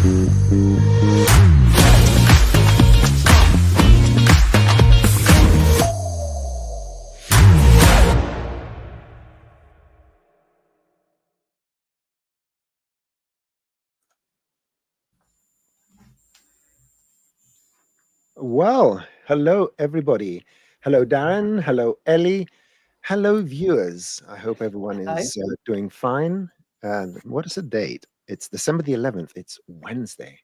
Well, hello, everybody. Hello, Darrin. Hello, Elly. Hello, viewers. I hope everyone is doing fine. And what is the date? It's December the 11th. It's Wednesday.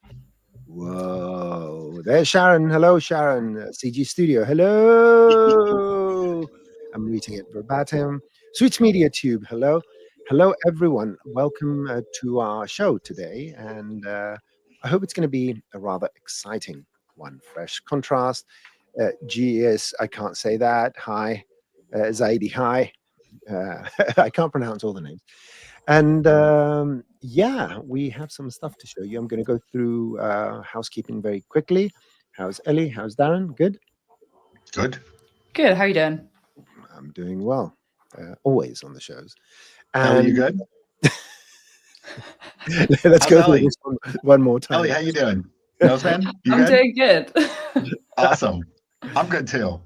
Whoa. There's Sharon. Hello, Sharon. CG Studio. Hello. I'm reading it verbatim. Switch Media Tube. Hello. Hello, everyone. Welcome to our show today. And I hope it's going to be a rather exciting one. Fresh contrast. GS, I can't say that. Hi. Zaidi, hi. I can't pronounce all the names. And yeah, we have some stuff to show you. I'm going to go through housekeeping very quickly. How's Elly? How's Darrin? Good? Good. Good. How are you doing? I'm doing well. Always on the shows. Elly, you good? Let's go through this one more time. Elly, how you doing? Noseman, you I'm good? doing good. Awesome. I'm good too.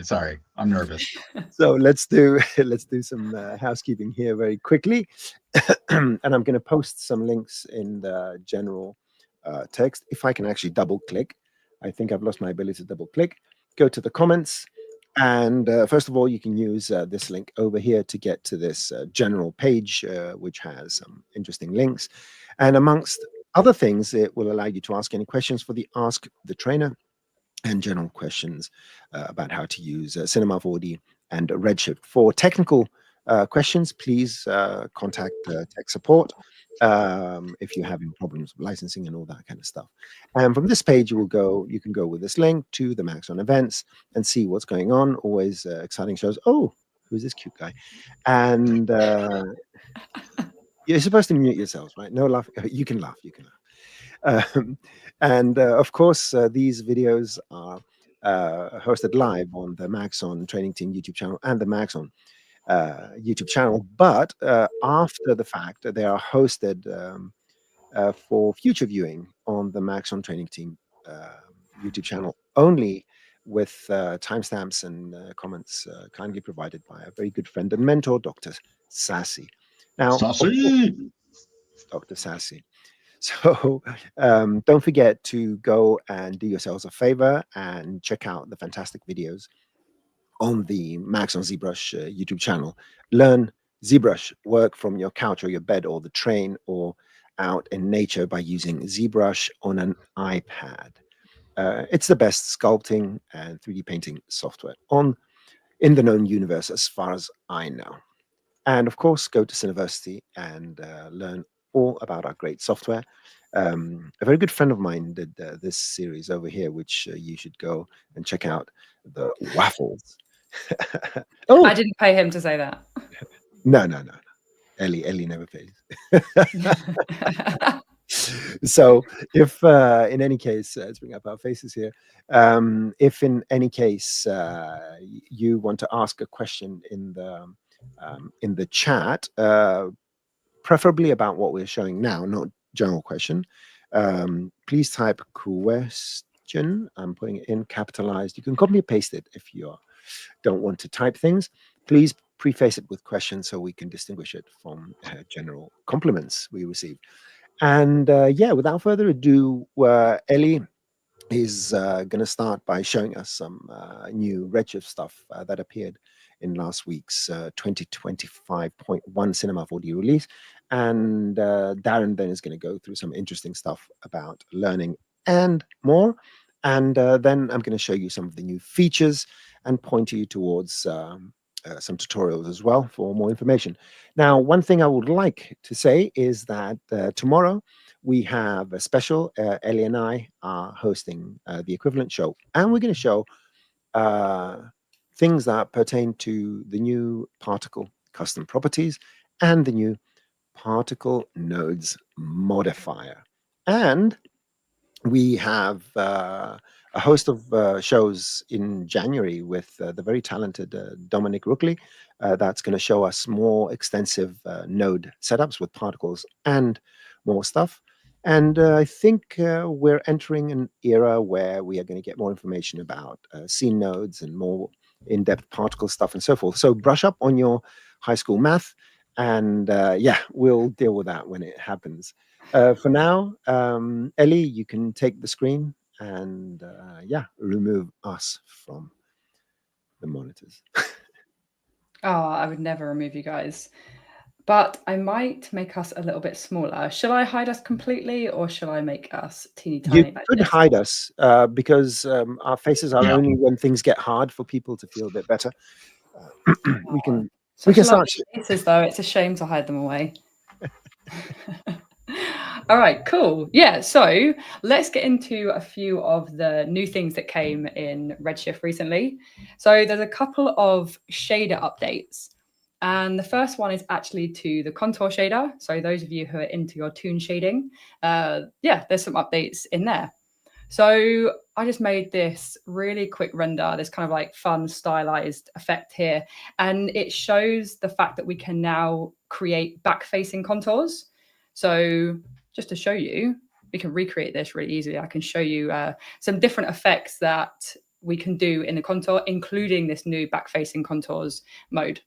Sorry, I'm nervous. So let's do some housekeeping here very quickly, and I'm going to post some links in the general text. If I can actually double click, I think I've lost my ability to double click. Go to the comments, and first of all, you can use this link over here to get to this general page, which has some interesting links, and amongst other things, it will allow you to ask any questions for the Ask the Trainer and general questions about how to use Cinema 4D and Redshift. For technical questions, please contact tech support if you're having problems with licensing and all that kind of stuff. And from this page, you can go with this link to the Maxon events and see what's going on. Always exciting shows. Oh, who's this cute guy? And you're supposed to mute yourselves, right? No laugh. You can laugh. You can laugh. And of course, these videos are hosted live on the Maxon Training Team YouTube channel and the Maxon YouTube channel. But after the fact, they are hosted for future viewing on the Maxon Training Team YouTube channel only, with timestamps and comments kindly provided by a very good friend and mentor, Dr. Sassy. Now, Dr. Sassy. So don't forget to go and do yourselves a favor and check out the fantastic videos on the Maxon ZBrush YouTube channel. Learn ZBrush, work from your couch or your bed or the train or out in nature by using ZBrush on an iPad. It's the best sculpting and 3D painting software in the known universe as far as I know. And of course, go to Cineversity and learn all about our great software. A very good friend of mine did this series over here, which you should go and check out, the waffles. Oh, I didn't pay him to say that. No. Elly never pays. So if in any case, let's bring up our faces here. If in any case you want to ask a question in the chat, preferably about what we're showing now, not general question, please type question. I'm putting it in capitalized. You can copy and paste it if you don't want to type things. Please preface it with questions so we can distinguish it from general compliments we receive. And yeah, without further ado, Elly is going to start by showing us some new Redshift stuff that appeared in last week's 2025.1 Cinema 4D release. And Darrin then is going to go through some interesting stuff about learning and more. And then I'm going to show you some of the new features and point you towards some tutorials as well for more information. Now, one thing I would like to say is that tomorrow we have a special. Elly and I are hosting the equivalent show, and we're going to show things that pertain to the new particle custom properties and the new particle nodes modifier. And we have a host of shows in January with the very talented Dominic Rookley. That's going to show us more extensive node setups with particles and more stuff. And I think we're entering an era where we are going to get more information about scene nodes and more in-depth particle stuff and so forth. So brush up on your high school math, and yeah, we'll deal with that when it happens. For now, Elly, you can take the screen and yeah, remove us from the monitors. Oh, I would never remove you guys. But I might make us a little bit smaller. Shall I hide us completely, or shall I make us teeny tiny You like could this? hide us because our faces are Yeah. only when things get hard for people to feel a bit better. We can Such start. lovely faces, though. It's a shame to hide them away. All right, cool. Yeah, so let's get into a few of the new things that came in Redshift recently. So there's a couple of shader updates. And the first one is actually to the contour shader. So those of you who are into your toon shading, yeah, there's some updates in there. So I just made this really quick render, this kind of like fun stylized effect here. And it shows the fact that we can now create back-facing contours. So just to show you, we can recreate this really easily. I can show you some different effects that we can do in the contour, including this new back-facing contours mode.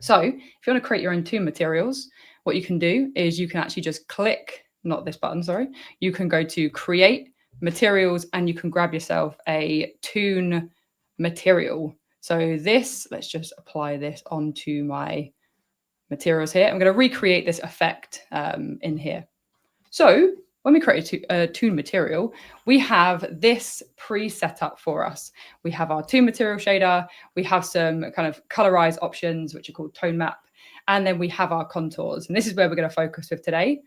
So if you want to create your own toon materials, what you can do is you can actually just click, not this button, sorry, you can go to create materials and you can grab yourself a toon material. So this, let's just apply this onto my materials here. I'm going to recreate this effect in here. So when we create a toon material, we have this pre-set up for us. We have our toon material shader, we have some kind of colorize options, which are called tone map, and then we have our contours. And this is where we're going to focus with today.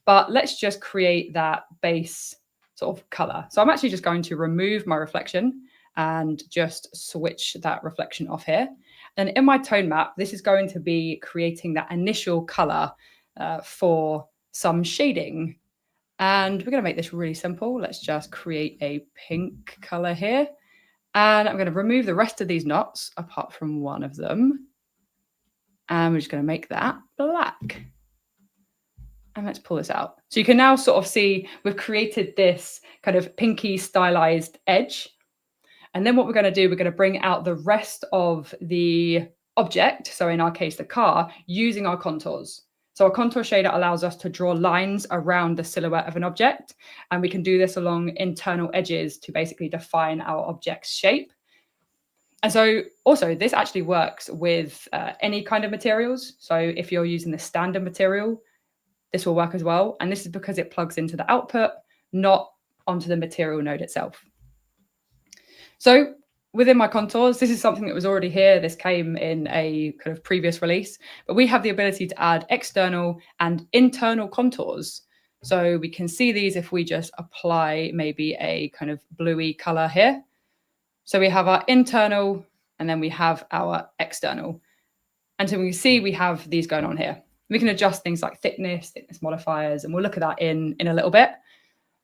But let's just create that base sort of color. So I'm actually just going to remove my reflection and just switch that reflection off here. And in my tone map, this is going to be creating that initial color for some shading. And we're going to make this really simple. Let's just create a pink color here. And I'm going to remove the rest of these knots apart from one of them. And we're just going to make that black. And let's pull this out. So you can now sort of see we've created this kind of pinky stylized edge. And then what we're going to do, we're going to bring out the rest of the object. So in our case, the car, using our contours. So our contour shader allows us to draw lines around the silhouette of an object. And we can do this along internal edges to basically define our object's shape. And so also this actually works with any kind of materials. So if you're using the standard material, this will work as well. And this is because it plugs into the output, not onto the material node itself. So within my contours, this is something that was already here. This came in a kind of previous release, but we have the ability to add external and internal contours. So we can see these if we just apply maybe a kind of bluey color here. So we have our internal and then we have our external. And so we can see we have these going on here. We can adjust things like thickness modifiers, and we'll look at that in a little bit.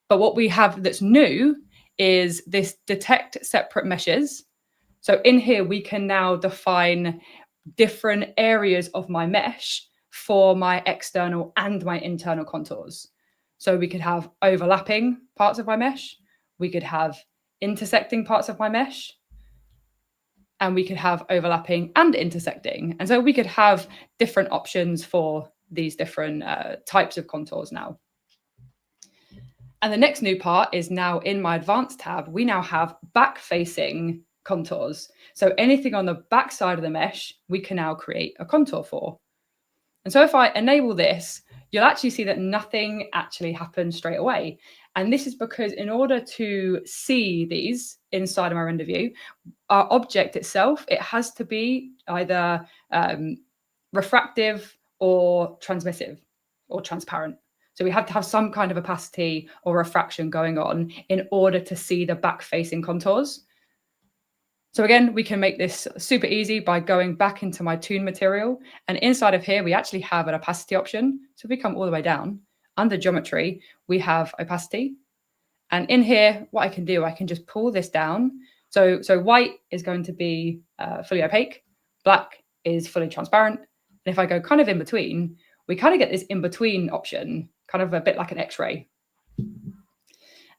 But what we have that's new is this detect separate meshes. So in here, we can now define different areas of my mesh for my external and my internal contours. So we could have overlapping parts of my mesh. We could have intersecting parts of my mesh. And we could have overlapping and intersecting. And so we could have different options for these different types of contours now. And the next new part is now in my advanced tab, we now have back-facing contours. So anything on the back side of the mesh, we can now create a contour for. And so if I enable this, you'll actually see that nothing actually happens straight away. And this is because in order to see these inside of my render view, our object itself, it has to be either refractive or transmissive or transparent. So we have to have some kind of opacity or refraction going on in order to see the back-facing contours. So again, we can make this super easy by going back into my toon material. And inside of here, we actually have an opacity option. So if we come all the way down, under geometry, we have opacity. And in here, what I can do, I can just pull this down. So white is going to be fully opaque. Black is fully transparent. And if I go kind of in between, we kind of get this in between option kind of a bit like an X-ray.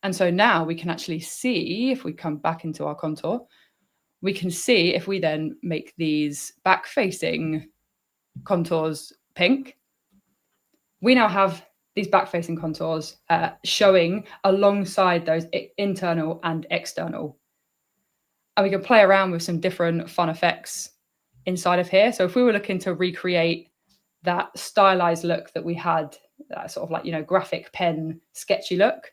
And so now we can actually see, if we come back into our contour, we can see if we then make these back-facing contours pink, we now have these back-facing contours showing alongside those internal and external. And we can play around with some different fun effects inside of here. So if we were looking to recreate that stylized look that we had, that sort of like, you know, graphic pen sketchy look,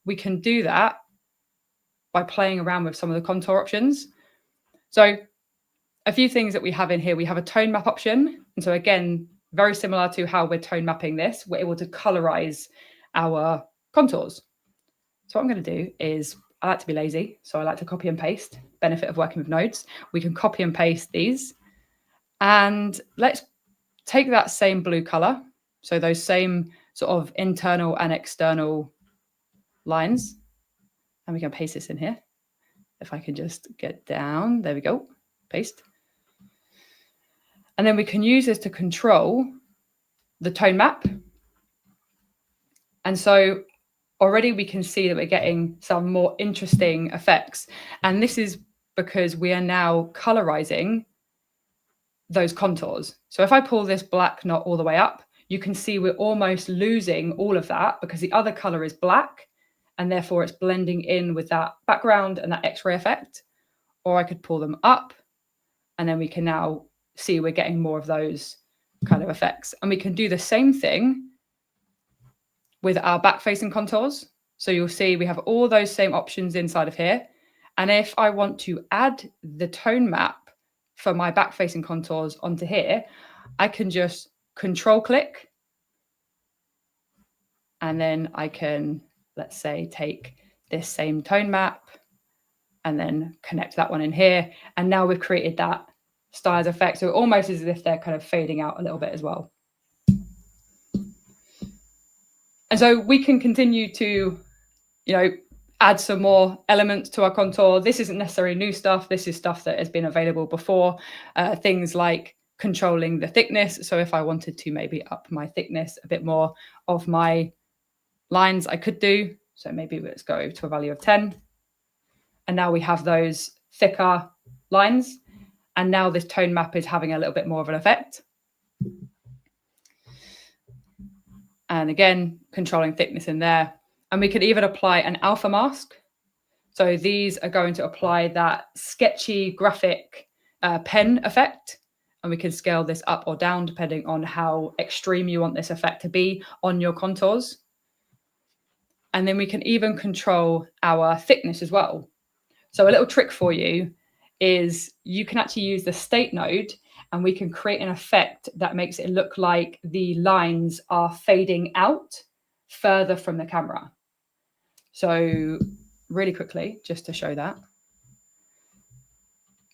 we can do that by playing around with some of the contour options. So a few things that we have in here, we have a tone map option. And so again, very similar to how we're tone mapping this, we're able to colorize our contours. So what I'm going to do is, I like to be lazy, so I like to copy and paste. Benefit of working with nodes. We can copy and paste these. And let's take that same blue color, so those same sort of internal and external lines, and we can paste this in here. If I can just get down, there we go, paste. And then we can use this to control the tone map. And so already we can see that we're getting some more interesting effects. And this is because we are now colorizing those contours. So if I pull this black knot all the way up, you can see we're almost losing all of that because the other color is black, and therefore it's blending in with that background and that X-ray effect. Or I could pull them up, and then we can now see we're getting more of those kind of effects. And we can do the same thing with our back-facing contours. So you'll see we have all those same options inside of here. And if I want to add the tone map for my back-facing contours onto here, I can just control click. And then I can, let's say, take this same tone map and then connect that one in here. And now we've created that stylized effect. So almost as if they're kind of fading out a little bit as well. And so we can continue to, you know, add some more elements to our contour. This isn't necessarily new stuff. This is stuff that has been available before. Things like controlling the thickness. So if I wanted to maybe up my thickness a bit more of my lines, I could do. So maybe let's go to a value of 10. And now we have those thicker lines. And now this tone map is having a little bit more of an effect. And again, controlling thickness in there. And we could even apply an alpha mask. So these are going to apply that sketchy graphic pen effect. And we can scale this up or down depending on how extreme you want this effect to be on your contours. And then we can even control our thickness as well. So a little trick for you is you can actually use the state node, and we can create an effect that makes it look like the lines are fading out further from the camera. So really quickly, just to show that,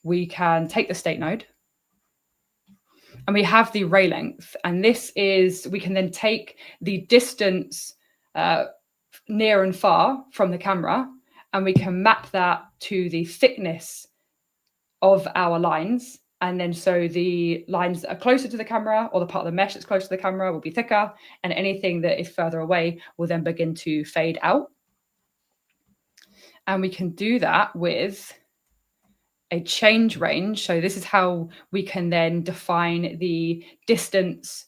we can take the state node and we have the ray length. And this is, we can then take the distance near and far from the camera, and we can map that to the thickness of our lines. And then so the lines that are closer to the camera, or the part of the mesh that's close to the camera, will be thicker, and anything that is further away will then begin to fade out. And we can do that with a change range. So this is how we can then define the distance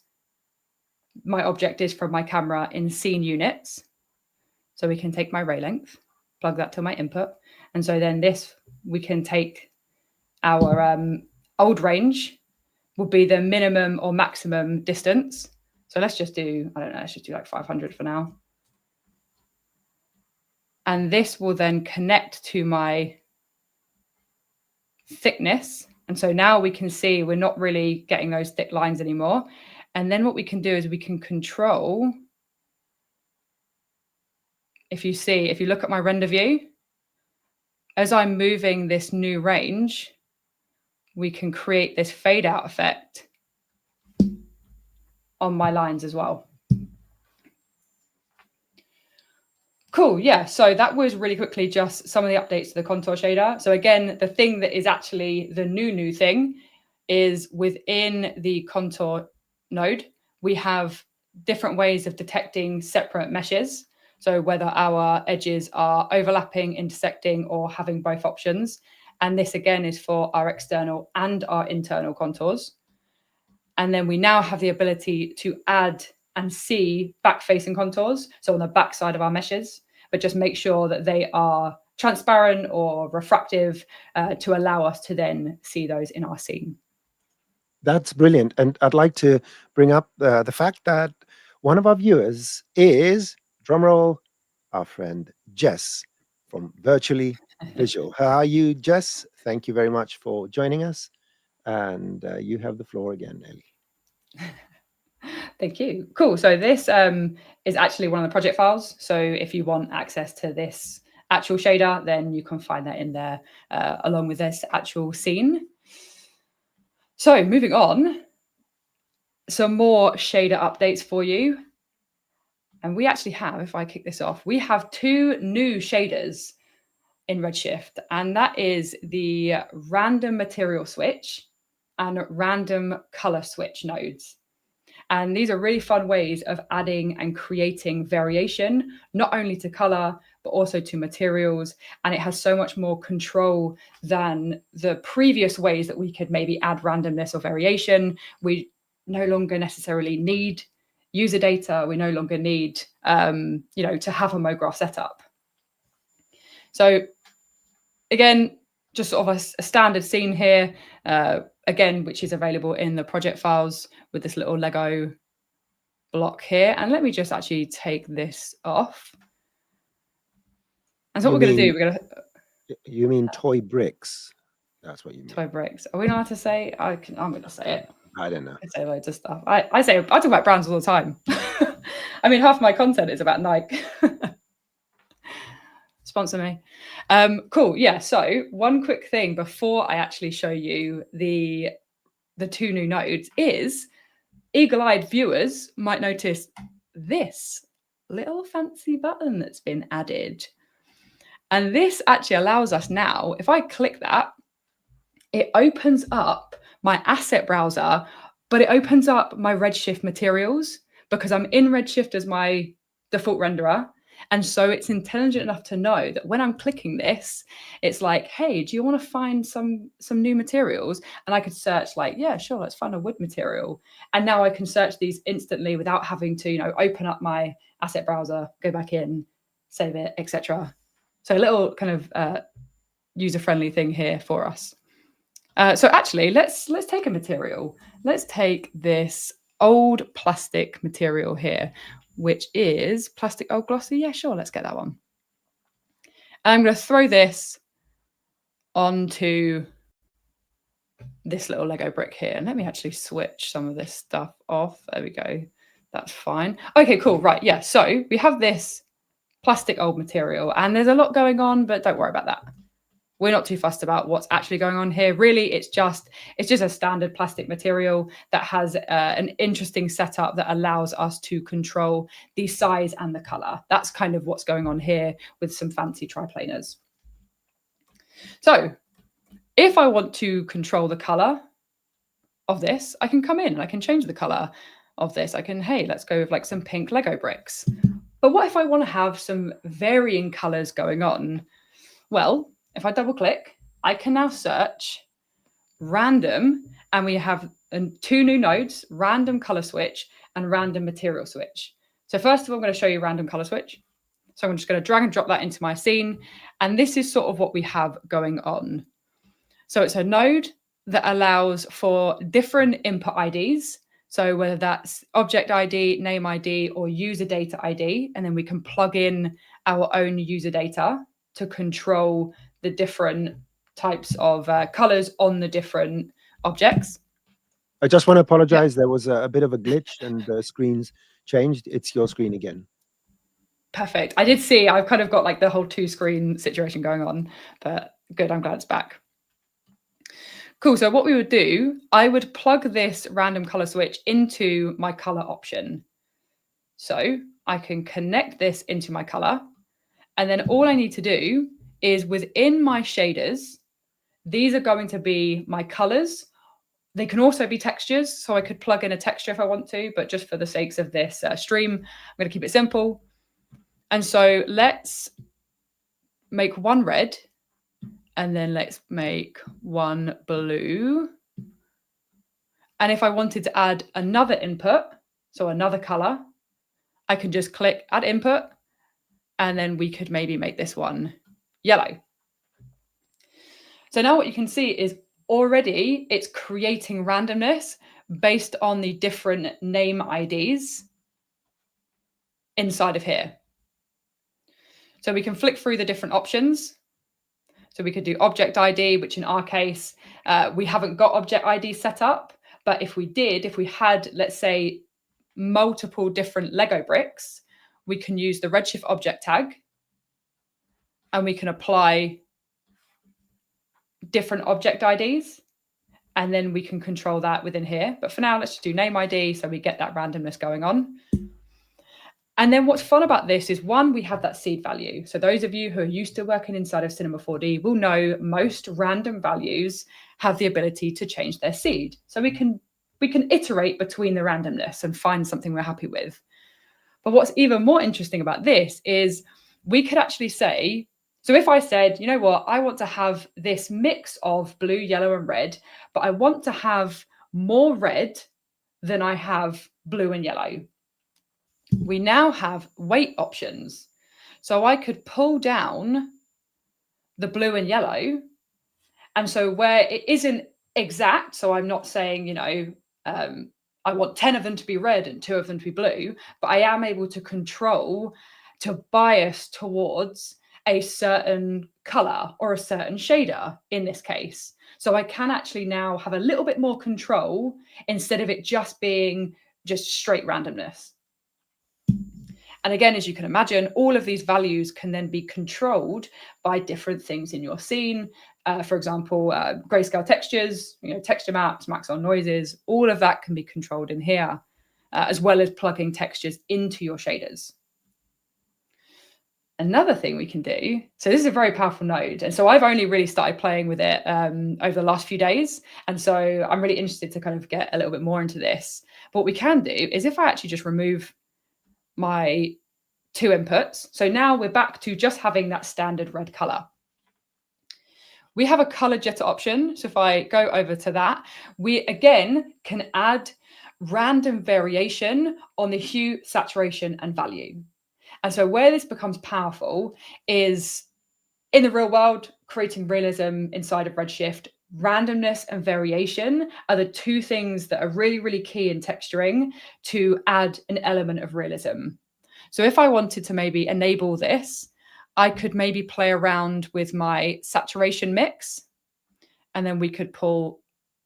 my object is from my camera in scene units. So we can take my ray length, plug that to my input. And so then this, we can take our old range would be the minimum or maximum distance. So let's just do, I don't know, let's just do like 500 for now. And this will then connect to my thickness. And so now we can see we're not really getting those thick lines anymore. And then what we can do is we can control, if you see, if you look at my render view, as I'm moving this new range, we can create this fade out effect on my lines as well. Cool, yeah, so that was really quickly just some of the updates to the contour shader. So again, the thing that is actually the new thing is within the contour node, we have different ways of detecting separate meshes. So whether our edges are overlapping, intersecting, or having both options. And this again is for our external and our internal contours. And then we now have the ability to add and see back-facing contours, so on the back side of our meshes, but just make sure that they are transparent or refractive to allow us to then see those in our scene. That's brilliant. And I'd like to bring up the fact that one of our viewers is, drumroll, our friend Jess from Virtually Visual. How are you, Jess? Thank you very much for joining us. And you have the floor again, Elly. Thank you. Cool. So this is actually one of the project files. So if you want access to this actual shader, then you can find that in there along with this actual scene. So moving on, some more shader updates for you. And we actually have, if I kick this off, we have 2 new shaders in Redshift, and that is the random material switch and random color switch nodes. And these are really fun ways of adding and creating variation, not only to color, but also to materials. And it has so much more control than the previous ways that we could maybe add randomness or variation. We no longer necessarily need user data. We no longer need, to have a MoGraph setup. So again, just sort of a standard scene here, again, which is available in the project files with this little Lego block here. And let me just actually take this off. And so what we're going to do, we're going to... You mean toy bricks? That's what you mean. Toy bricks. Are we not allowed to say? I'm going to say it. I don't know. I say loads of stuff. I talk about brands all the time. I mean, half my content is about Nike. Sponsor me. Cool. Yeah. So one quick thing before I actually show you the 2 new nodes is eagle-eyed viewers might notice this little fancy button that's been added. And this actually allows us now, if I click that, it opens up my asset browser, but it opens up my Redshift materials because I'm in Redshift as my default renderer. And so it's intelligent enough to know that when I'm clicking this, it's like, hey, do you want to find some new materials? And I could search like, yeah, sure, let's find a wood material. And now I can search these instantly without having to, open up my asset browser, go back in, save it, etc. So a little kind of user-friendly thing here for us. So actually, let's take a material. Let's take this old plastic material here, which is plastic old glossy. Yeah, sure, let's get that one. And I'm going to throw this onto this little Lego brick here. And let me actually switch some of this stuff off. There we go. That's fine. Okay, cool. Right. Yeah. So we have this plastic old material and there's a lot going on, but don't worry about that. We're not too fussed about what's actually going on here. Really, it's just a standard plastic material that has an interesting setup that allows us to control the size and the color. That's kind of what's going on here with some fancy triplaners. So if I want to control the color of this, I can come in and I can change the color of this. I can, hey, let's go with like some pink Lego bricks. But what if I want to have some varying colors going on? Well, if I double click, I can now search random, and we have 2 new nodes, random color switch and random material switch. So first of all, I'm going to show you random color switch. So I'm just going to drag and drop that into my scene. And this is sort of what we have going on. So it's a node that allows for different input IDs. So whether that's object ID, name ID, or user data ID, and then we can plug in our own user data to control the different types of colors on the different objects. I just want to apologize. There was a bit of a glitch and the screens changed. It's your screen again. Perfect. I did see, I've kind of got like the whole 2-screen situation going on, but good. I'm glad it's back. Cool. So what we would do, I would plug this random color switch into my color option. So I can connect this into my color. And then all I need to do is within my shaders, these are going to be my colors They can also be textures. So I could plug in a texture if I want to, but just for the sakes of this stream, I'm going to keep it simple. And so let's make one red, and then let's make one blue. And if I wanted to add another input, so another color, I can just click add input, and then we could maybe make this one yellow. So now what you can see is already it's creating randomness based on the different name IDs inside of here. So we can flick through the different options. So we could do object ID, which in our case, we haven't got object ID set up. But if we did, if we had, let's say, multiple different Lego bricks, we can use the Redshift object tag, and we can apply different object IDs, and then we can control that within here. But for now, let's just do name ID so we get that randomness going on. And then what's fun about this is, one, we have that seed value. So those of you who are used to working inside of Cinema 4D will know most random values have the ability to change their seed. So we can iterate between the randomness and find something we're happy with. But what's even more interesting about this is we could actually say, so if I said, you know what, I want to have this mix of blue, yellow, and red, but I want to have more red than I have blue and yellow. We now have weight options. So I could pull down the blue and yellow. And so where it isn't exact, so I'm not saying, you know, I want 10 of them to be red and 2 of them to be blue, but I am able to control, to bias towards a certain color or a certain shader in this case. So I can actually now have a little bit more control instead of it just being just straight randomness. And again, as you can imagine, all of these values can then be controlled by different things in your scene. For example, grayscale textures, you know, texture maps, Maxon noises, all of that can be controlled in here, as well as plugging textures into your shaders. Another thing we can do, so this is a very powerful node. And so I've only really started playing with it over the last few days. And so I'm really interested to kind of get a little bit more into this. But what we can do is if I actually just remove my 2 inputs. So now we're back to just having that standard red color. We have a color jitter option. So if I go over to that, we again can add random variation on the hue, saturation, and value. And so where this becomes powerful is in the real world, creating realism inside of Redshift. Randomness and variation are the 2 things that are really, really key in texturing to add an element of realism. So if I wanted to maybe enable this, I could maybe play around with my saturation mix, and then we could pull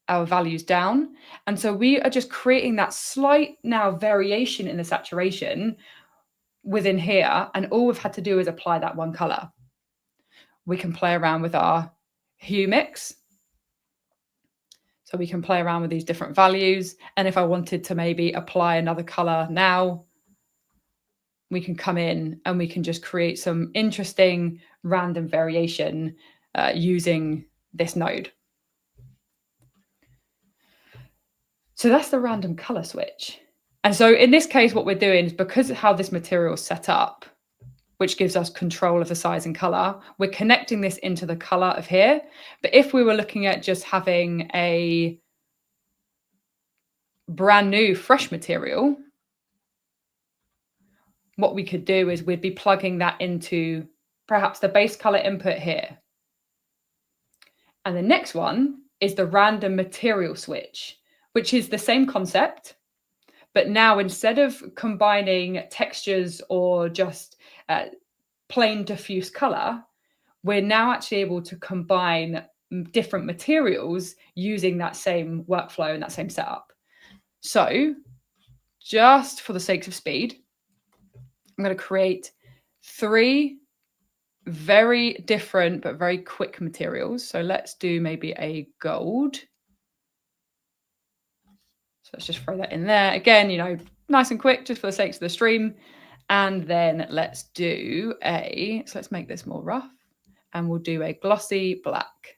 our values down. And so we are just creating that slight now variation in the saturation within here. And all we've had to do is apply that one color. We can play around with our hue mix. So we can play around with these different values. And if I wanted to maybe apply another color now, we can come in and we can just create some interesting random variation using this node. So that's the random color switch. And so in this case, what we're doing is, because of how this material is set up, which gives us control of the size and color, we're connecting this into the color of here. But if we were looking at just having a brand new fresh material, what we could do is we'd be plugging that into perhaps the base color input here. And the next one is the random material switch, which is the same concept, but now instead of combining textures or just plain diffuse color, we're now actually able to combine different materials using that same workflow and that same setup. So just for the sake of speed, I'm going to create 3 very different but very quick materials. So let's do maybe a gold. So let's just throw that in there. Again, you know, nice and quick, just for the sake of the stream. And then let's do so let's make this more rough. And we'll do a glossy black.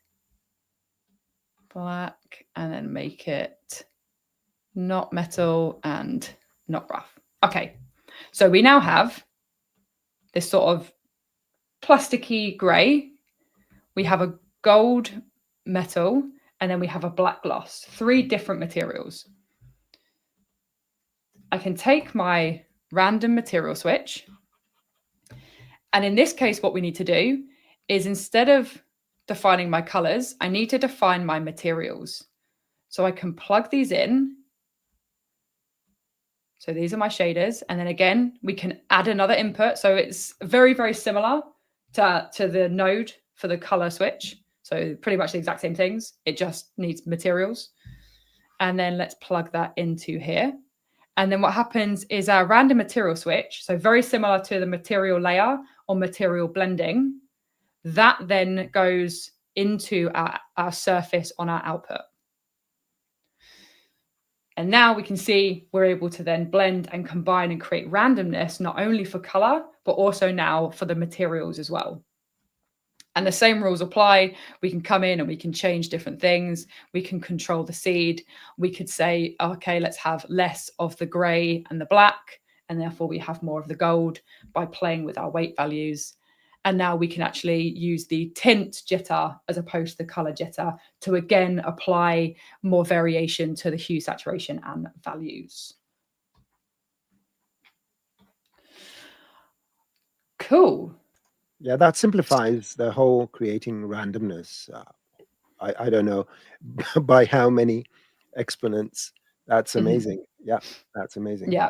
black, and then make it not metal and not rough. Okay, so we now have this sort of plasticky grey. We have a gold metal, and then we have a black gloss, 3 different materials. I can take my random material switch, and in this case, what we need to do is, instead of defining my colors, I need to define my materials. So I can plug these in. So these are my shaders. And then again, we can add another input. So it's very, very similar to the node for the color switch. So pretty much the exact same things. It just needs materials. And then let's plug that into here. And then what happens is our random material switch, so very similar to the material layer or material blending, that then goes into our surface on our output. And now we can see we're able to then blend and combine and create randomness, not only for color, but also now for the materials as well. And the same rules apply. We can come in and we can change different things. We can control the seed. We could say, okay, let's have less of the gray and the black, and therefore we have more of the gold by playing with our weight values. And now we can actually use the tint jitter as opposed to the color jitter to again apply more variation to the hue, saturation, and values. Cool. Yeah, that simplifies the whole creating randomness. I don't know by how many exponents. That's amazing. Yeah, that's amazing. Yeah,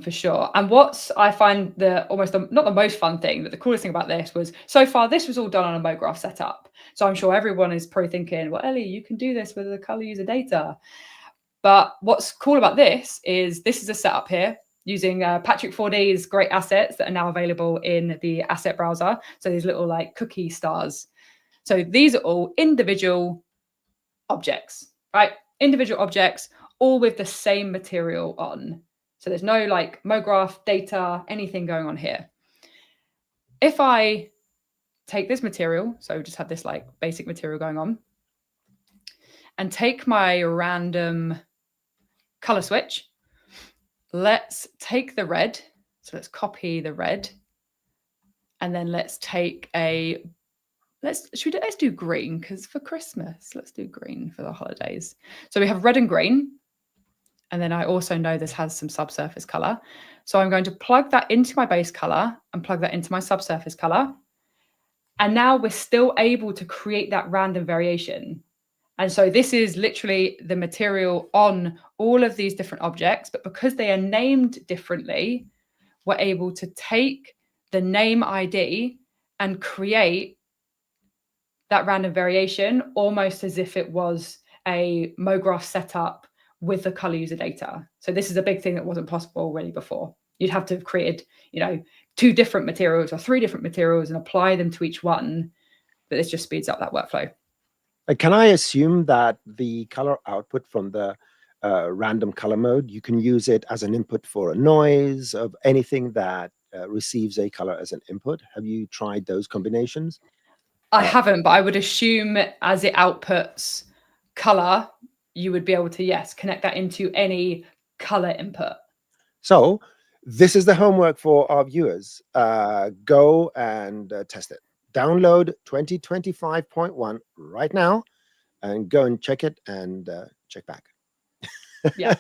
for sure. And what I find not the most fun thing, but the coolest thing about this was, so far this was all done on a MoGraph setup. So I'm sure everyone is probably thinking, well, Elly, you can do this with the color user data. But what's cool about this is a setup here using Patrick 4D's great assets that are now available in the asset browser. So these little like cookie stars. So these are all individual objects, right? Individual objects, all with the same material on. So there's no like MoGraph data, anything going on here. If I take this material, so just have this like basic material going on, and take my random color switch, let's take the red. So let's copy the red. And then let's take let's do green, because for Christmas, let's do green for the holidays. So we have red and green. And then I also know this has some subsurface color. So I'm going to plug that into my base color and plug that into my subsurface color. And now we're still able to create that random variation. And so this is literally the material on all of these different objects, but because they are named differently, we're able to take the name ID and create that random variation almost as if it was a MoGraph setup with the color user data. So this is a big thing that wasn't possible really before. You'd have to have created, 2 different materials or 3 different materials and apply them to each one. But this just speeds up that workflow. Can I assume that the color output from the random color mode, you can use it as an input for a noise of anything that receives a color as an input? Have you tried those combinations? I haven't, but I would assume as it outputs color, you would be able to, yes, connect that into any color input. So this is the homework for our viewers. Go and test it. Download 2025.1 right now and go and check it and check back. Yeah.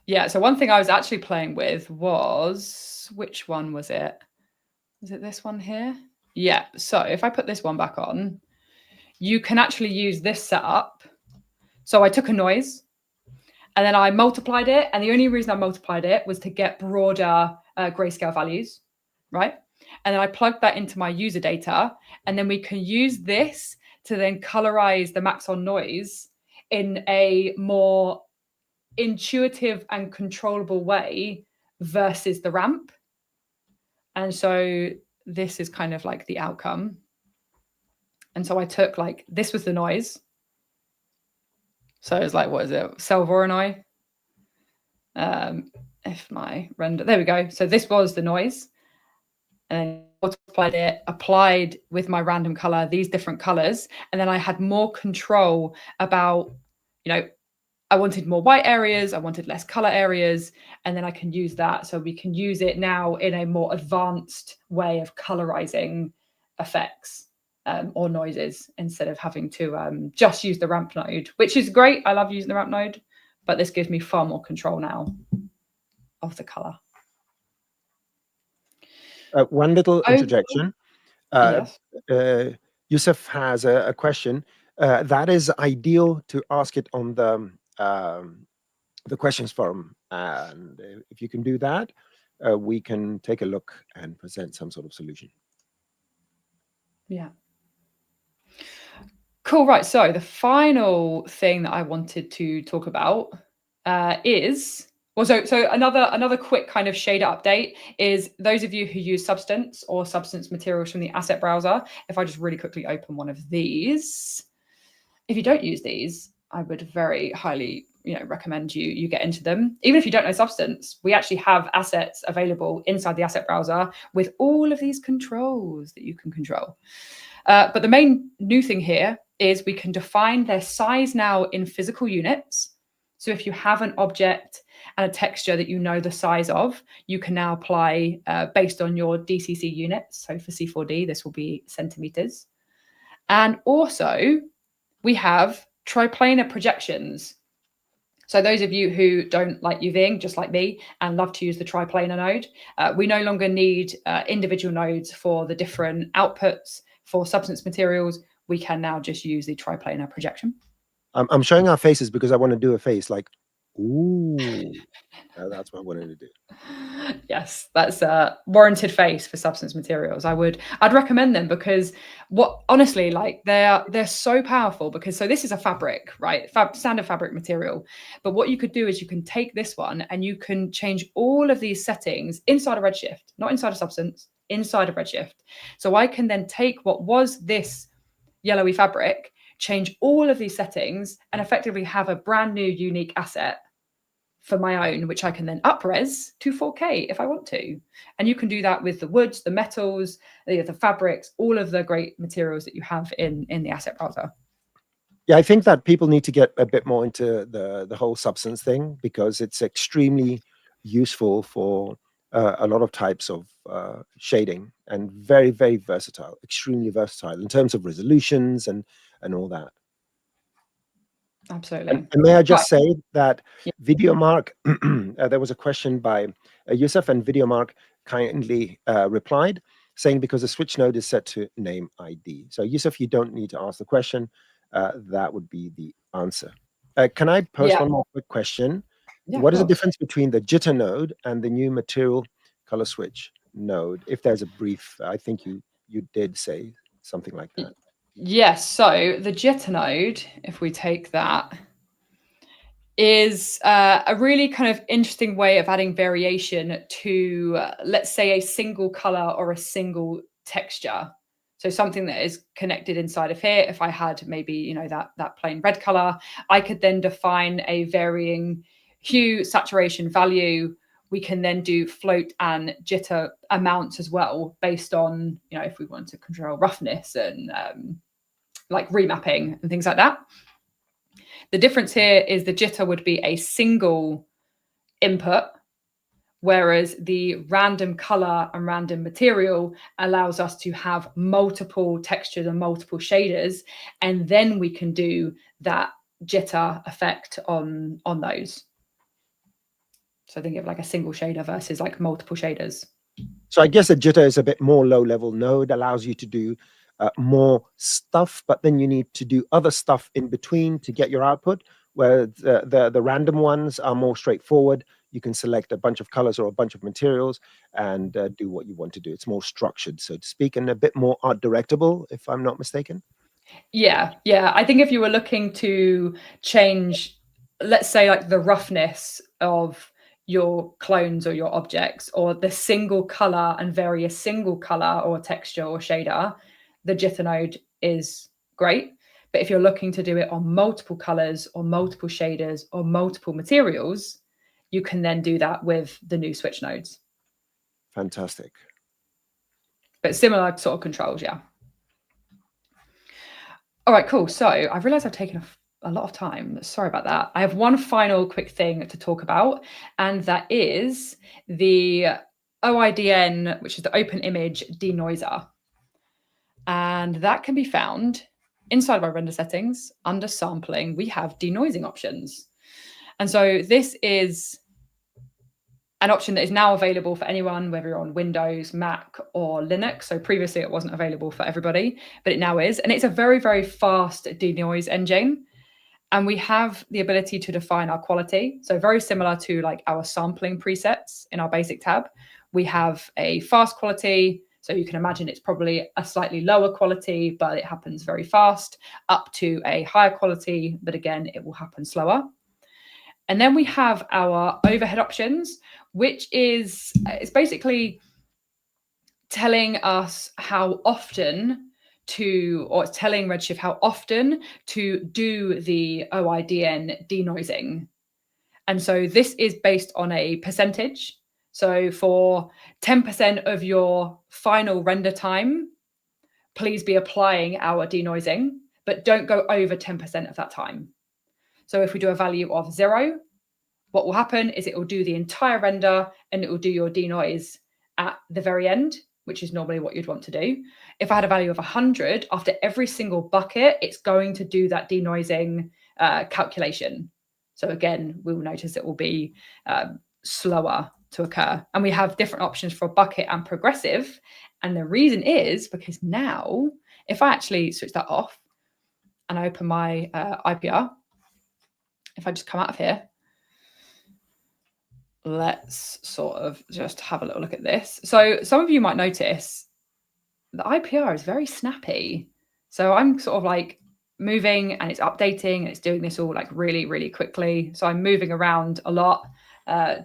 Yeah. So one thing I was actually playing with was, which one was it? Was it this one here? Yeah. So if I put this one back on, you can actually use this setup. So I took a noise and then I multiplied it. And the only reason I multiplied it was to get broader grayscale values, right? And then I plugged that into my user data. And then we can use this to then colorize the Maxon noise in a more intuitive and controllable way versus the ramp. And so this is kind of like the outcome. And so I took like, this was the noise. So it's like, what is it? Selvoronoi. If my render, there we go. So this was the noise. And then applied with my random color, these different colors. And then I had more control about, you know, I wanted more white areas, I wanted less color areas, and then I can use that. So we can use it now in a more advanced way of colorizing effects or noises instead of having to just use the ramp node, which is great. I love using the ramp node, but this gives me far more control now of the color. One little interjection. Yes. Yusuf has a question. That is ideal to ask it on the questions forum, and if you can do that, we can take a look and present some sort of solution. Yeah. Cool. Right. So the final thing that I wanted to talk about is so another quick kind of shader update is those of you who use Substance or Substance materials from the asset browser. If I just really quickly open one of these, if you don't use these, I would very highly recommend you get into them. Even if you don't know Substance, we actually have assets available inside the asset browser with all of these controls that you can control. But the main new thing here is we can define their size now in physical units. So if you have an object and a texture that you know the size of, you can now apply based on your DCC units. So for C4D, this will be centimeters. And also, we have triplanar projections. So those of you who don't like UVing, just like me, and love to use the triplanar node, we no longer need individual nodes for the different outputs for Substance materials. We can now just use the triplanar projection. I'm showing our faces because I want to do a face like, ooh. That's what I wanted to do. Yes, that's a warranted face for Substance materials. I'd recommend them because honestly, like they're so powerful because this is a fabric, right? Standard fabric material. But what you could do is you can take this one and you can change all of these settings inside of Redshift, not inside of Substance, inside of Redshift. So I can then take what was this yellowy fabric, change all of these settings, and effectively have a brand new unique asset for my own, which I can then up-res to 4K if I want to. And you can do that with the woods, the metals, the fabrics, all of the great materials that you have in the asset browser. Yeah, I think that people need to get a bit more into the whole Substance thing because it's extremely useful for a lot of types of shading and very, very versatile, extremely versatile in terms of resolutions and all that. Absolutely. And may I just say that VideoMark, there was a question by Yusuf, and VideoMark kindly replied, saying because the switch node is set to name ID. So Yusuf, you don't need to ask the question. That would be the answer. Can I post one more quick question? Yeah, what is the difference between the jitter node and the new material color switch node? If there's a brief, I think you did say something like that. Yes, so the jitter node, if we take that, is a really kind of interesting way of adding variation to, let's say, a single color or a single texture. So something that is connected inside of here, if I had maybe, that plain red color, I could then define a varying hue, saturation, value. We can then do float and jitter amounts as well, based on, if we want to control roughness and like remapping and things like that. The difference here is the jitter would be a single input, whereas the random color and random material allows us to have multiple textures and multiple shaders, and then we can do that jitter effect on those. So think of like a single shader versus like multiple shaders. So I guess a jitter is a bit more low-level node, allows you to do more stuff, but then you need to do other stuff in between to get your output, where the random ones are more straightforward. You can select a bunch of colors or a bunch of materials and do what you want to do. It's more structured, so to speak, and a bit more art directable, if I'm not mistaken. Yeah. I think if you were looking to change, let's say, like the roughness of your clones or your objects, or the single color and vary a single color or texture or shader, the jitter node is great. But if you're looking to do it on multiple colors or multiple shaders or multiple materials, you can then do that with the new switch nodes. Fantastic. but similar sort of controls, yeah. All right, cool. So I've realized I've taken a lot of time. Sorry about that. I have one final quick thing to talk about, and that is the OIDN, which is the Open Image Denoiser. And that can be found inside of our render settings. Under sampling, we have denoising options. And so this is an option that is now available for anyone, whether you're on Windows, Mac, or Linux. So previously it wasn't available for everybody, but it now is. And it's a very, very fast denoise engine. And we have the ability to define our quality. So very similar to like our sampling presets in our basic tab. We have a fast quality. So you can imagine it's probably a slightly lower quality, but it happens very fast, up to a higher quality, but again, it will happen slower. And then we have our overhead options, which is it's basically telling us how often to, or it's telling Redshift how often to do the OIDN denoising. And so this is based on a percentage. So for 10% of your final render time, please be applying our denoising, but don't go over 10% of that time. So if we do a value of 0, what will happen is it will do the entire render and it will do your denoise at the very end, which is normally what you'd want to do. If I had a value of 100, after every single bucket, it's going to do that denoising calculation. So again, we'll notice it will be slower to occur. And we have different options for bucket and progressive. And the reason is because now, if I actually switch that off and I open my IPR, if I just come out of here, let's sort of just have a little look at this. So some of you might notice the IPR is very snappy. So I'm sort of like moving and it's updating and it's doing this all like really, really quickly. So I'm moving around a lot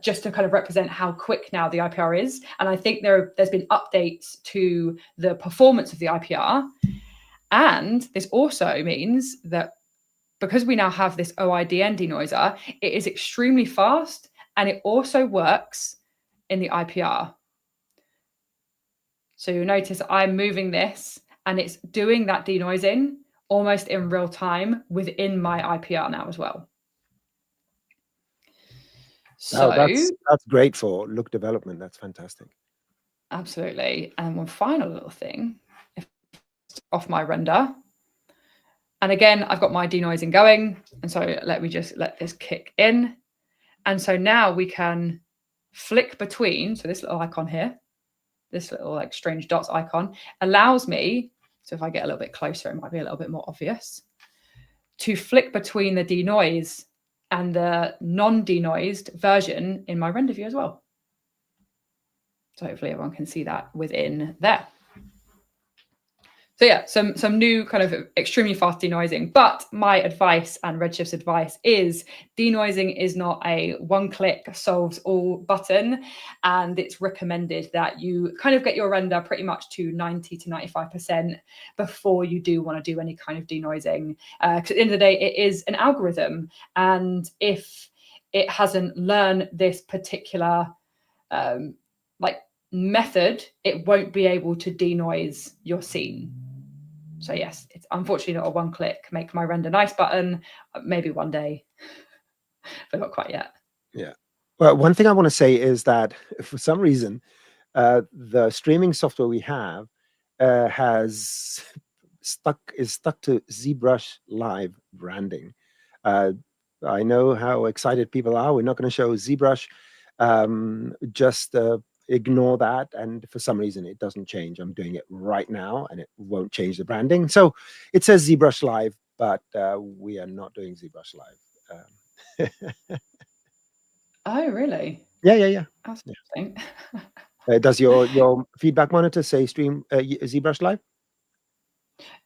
just to kind of represent how quick now the IPR is. And I think there's been updates to the performance of the IPR. And this also means that because we now have this OIDN denoiser, it is extremely fast and it also works in the IPR. So you'll notice I'm moving this and it's doing that denoising almost in real time within my IPR now as well. So that's great for look development. That's fantastic. Absolutely. And one final little thing, if off my render. And again, I've got my denoising going. And so let me just let this kick in. And so now we can flick between, so this little icon here, this little like strange dots icon allows me, so if I get a little bit closer, it might be a little bit more obvious, to flick between the denoise and the non-denoised version in my render view as well. So hopefully everyone can see that within there. So yeah, some new kind of extremely fast denoising, but my advice and Redshift's advice is denoising is not a one-click solves all button, and it's recommended that you kind of get your render pretty much to 90 to 95% before you do want to do any kind of denoising. Because at the end of the day, it is an algorithm, and if it hasn't learned this particular like method, it won't be able to denoise your scene. So yes, it's unfortunately not a one-click make my render nice button. Maybe one day, but not quite yet. Yeah. Well, one thing I want to say is that for some reason, the streaming software we have is stuck to ZBrush Live branding. I know how excited people are. We're not going to show ZBrush. Just ignore that, and for some reason it doesn't change. I'm doing it right now and it won't change the branding. So it says ZBrush Live, but we are not doing ZBrush Live. Oh, really? Yeah. That's interesting. Does your feedback monitor say stream ZBrush Live?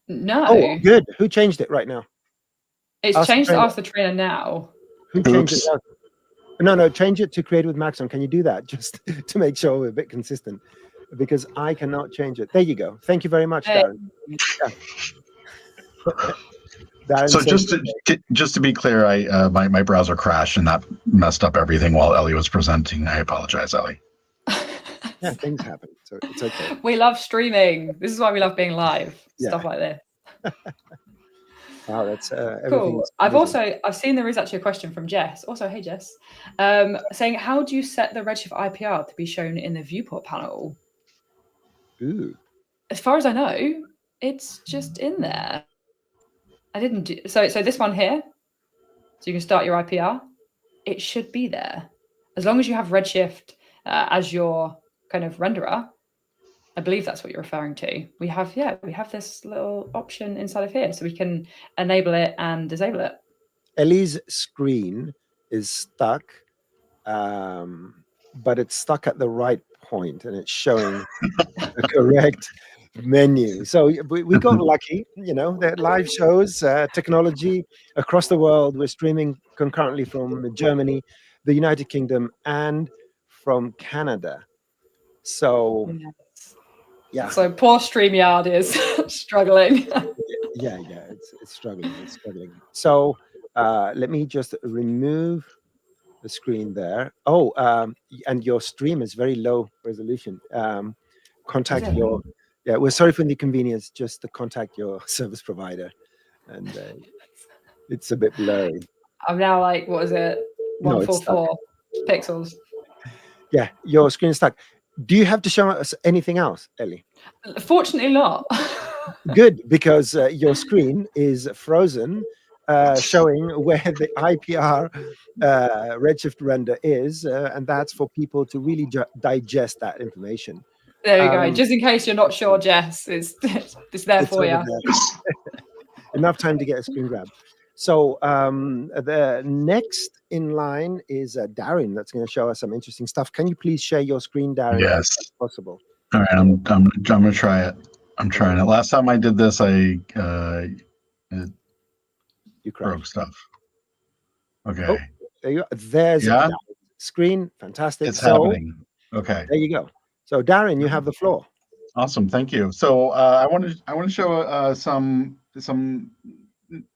No. Oh, good. Who changed it right now? It's changed to Ask the Trainer now. Who changed it? No, change it to Create with Maxon. Can you do that just to make sure we're a bit consistent? Because I cannot change it. There you go. Thank you very much, Darrin. Yeah. Darrin, so just to be clear, my browser crashed and that messed up everything while Elly was presenting. I apologize, Elly. Yeah, things happen, so it's okay. We love streaming. This is why we love being live. Yeah. Stuff like this. Wow, that's Cool. everything's I've seen there is actually a question from Jess. Also, hey Jess, saying how do you set the Redshift IPR to be shown in the viewport panel? Ooh. As far as I know, it's just in there. I didn't do so. So this one here, so you can start your IPR. It should be there as long as you have Redshift as your kind of renderer. I believe that's what you're referring to. We have this little option inside of here, so we can enable it and disable it. Elly's screen is stuck, but it's stuck at the right point, and it's showing the correct menu. So we got lucky, you know, that live shows, technology across the world. We're streaming concurrently from Germany, the United Kingdom, and from Canada. So Yes. yeah. So poor StreamYard is struggling. Yeah, it's struggling. It's struggling. So let me just remove the screen there. Oh, and your stream is very low resolution. Contact your, yeah, we're sorry for the inconvenience, just to contact your service provider. And it's a bit blurry. I'm now like, what is it? No, it's stuck. 144 pixels. Yeah, your screen is stuck. Do you have to show us anything else, Elly? Fortunately not. Good, because your screen is frozen, showing where the IPR Redshift render is, and that's for people to really digest that information. There we go. Just in case you're not sure, Jess, it's there for you. Enough time to get a screen grab. So the next in line is Darrin. That's going to show us some interesting stuff. Can you please share your screen, Darrin? Yes. If possible. All right, I'm gonna try it. I'm trying it. Last time I did this, You broke stuff. Okay. Oh, there you go. There's yeah. Screen. Fantastic. It's happening. Okay. There you go. So Darrin, you have the floor. Awesome. Thank you. So I want to show some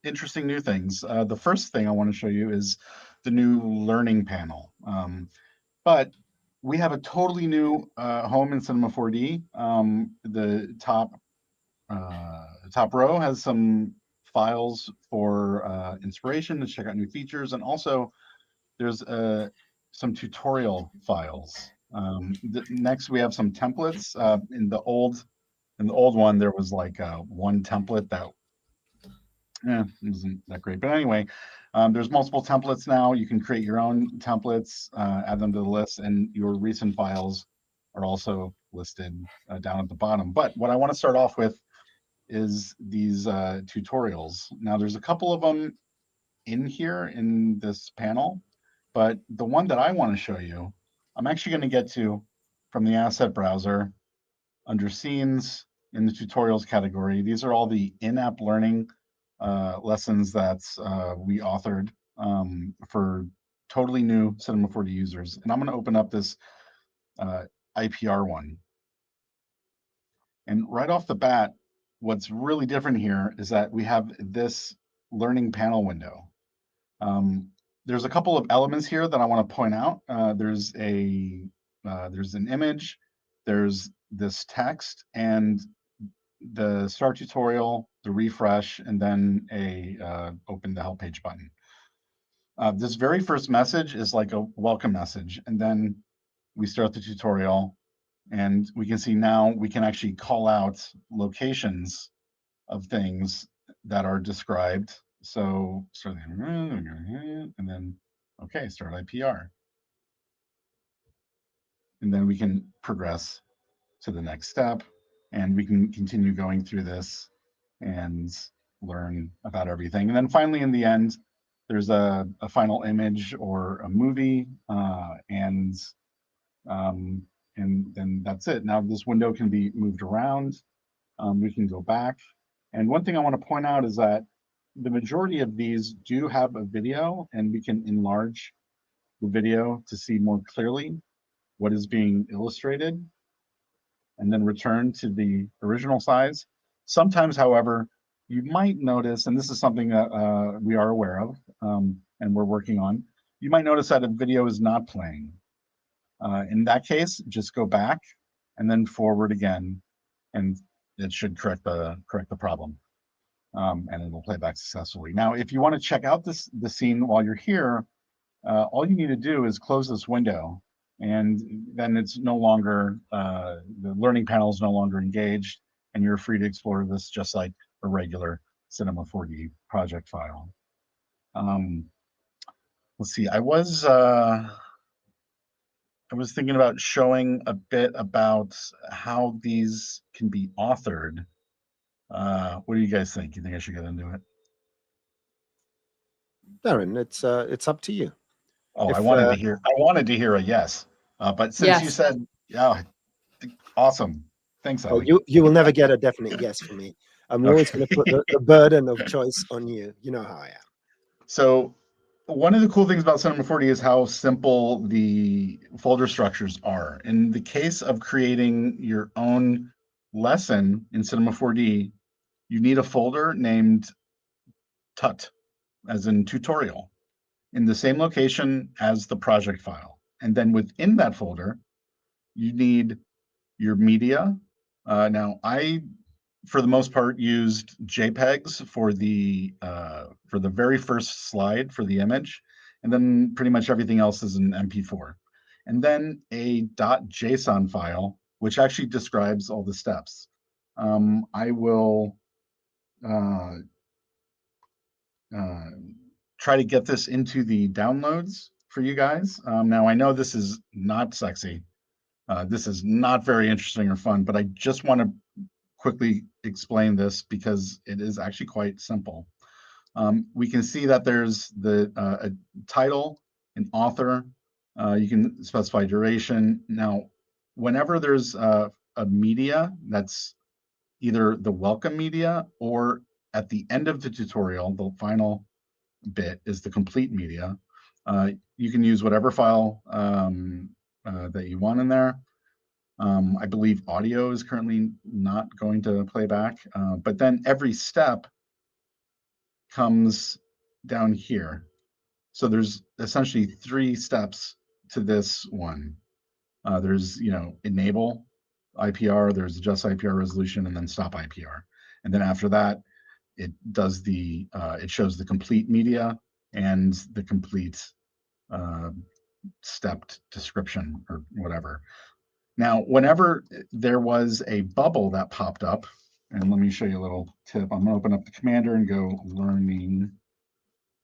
interesting new things. The first thing I want to show you is the new learning panel. But we have a totally new home in Cinema 4D. The top row has some files for inspiration to check out new features, and also there's some tutorial files. Next, we have some templates. In the old one, there was like one template that isn't that great. But anyway, there's multiple templates now. You can create your own templates, add them to the list, and your recent files are also listed down at the bottom. But what I want to start off with is these tutorials. Now, there's a couple of them in here in this panel, but the one that I want to show you, I'm actually going to get to from the asset browser under scenes in the tutorials category. These are all the in-app learning lessons that we authored for totally new Cinema 4D users. And I'm going to open up this IPR one. And right off the bat, what's really different here is that we have this learning panel window. There's a couple of elements here that I want to point out. There's an image, there's this text, and the start tutorial, the refresh, and then a open the help page button. This very first message is like a welcome message, and then we start the tutorial, and we can see now we can actually call out locations of things that are described. So start, and then okay, start IPR, and then we can progress to the next step, and we can continue going through this and learn about everything. And then finally, in the end, there's a final image or a movie, and then that's it. Now this window can be moved around. We can go back. And one thing I want to point out is that the majority of these do have a video, and we can enlarge the video to see more clearly what is being illustrated, and then return to the original size. Sometimes, however, you might notice, and this is something that we are aware of and we're working on, you might notice that a video is not playing. In that case, just go back and then forward again, and it should correct the problem, and it'll play back successfully. Now, if you want to check out the scene while you're here, all you need to do is close this window, and then it's no longer the learning panel is no longer engaged, and you're free to explore this just like a regular Cinema 4D project file. Let's see. I was thinking about showing a bit about how these can be authored. What do you guys think? You think I should get into it? Darrin, it's up to you. Oh, If, I wanted to hear a yes, but since you Yes. said, yeah, awesome. Thanks, Oh, Elly. you will never get a definite yes from me. I'm always going to put the burden of choice on you. You know how I am. So one of the cool things about Cinema 4D is how simple the folder structures are. In the case of creating your own lesson in Cinema 4D, you need a folder named tut, as in tutorial, in the same location as the project file. And then within that folder, you need your media. Now, I, for the most part, used JPEGs for the very first slide for the image, and then pretty much everything else is an MP4. And then a .json file, which actually describes all the steps. I will try to get this into the downloads for you guys. Now, I know this is not sexy. This is not very interesting or fun, but I just want to quickly explain this because it is actually quite simple. We can see that there's a title, an author. You can specify duration. Now, whenever there's a media that's either the welcome media or at the end of the tutorial, the final bit is the complete media. You can use whatever file that you want in there. I believe audio is currently not going to play back, but then every step comes down here. So there's essentially 3 steps to this one. There's, enable IPR, there's adjust IPR resolution, and then stop IPR. And then after that, it does it shows the complete media and the complete stepped description or whatever. Now, whenever there was a bubble that popped up, and let me show you a little tip. I'm going to open up the Commander and go learning,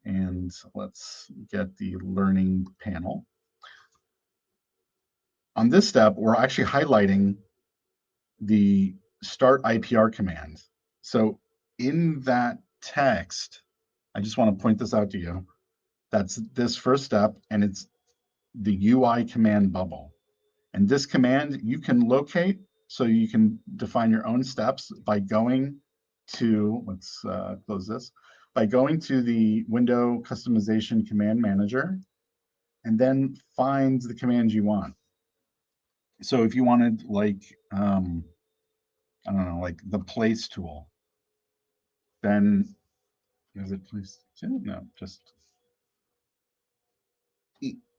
and let's get the learning panel. On this step, we're actually highlighting the start IPR command. So in that text, I just want to point this out to you. That's this first step, and it's the UI command bubble. And this command you can locate, so you can define your own steps by going to, let's close this, by going to the window customization command manager, and then find the commands you want. So if you wanted like, I don't know, like the place tool, then is it place two? No, just,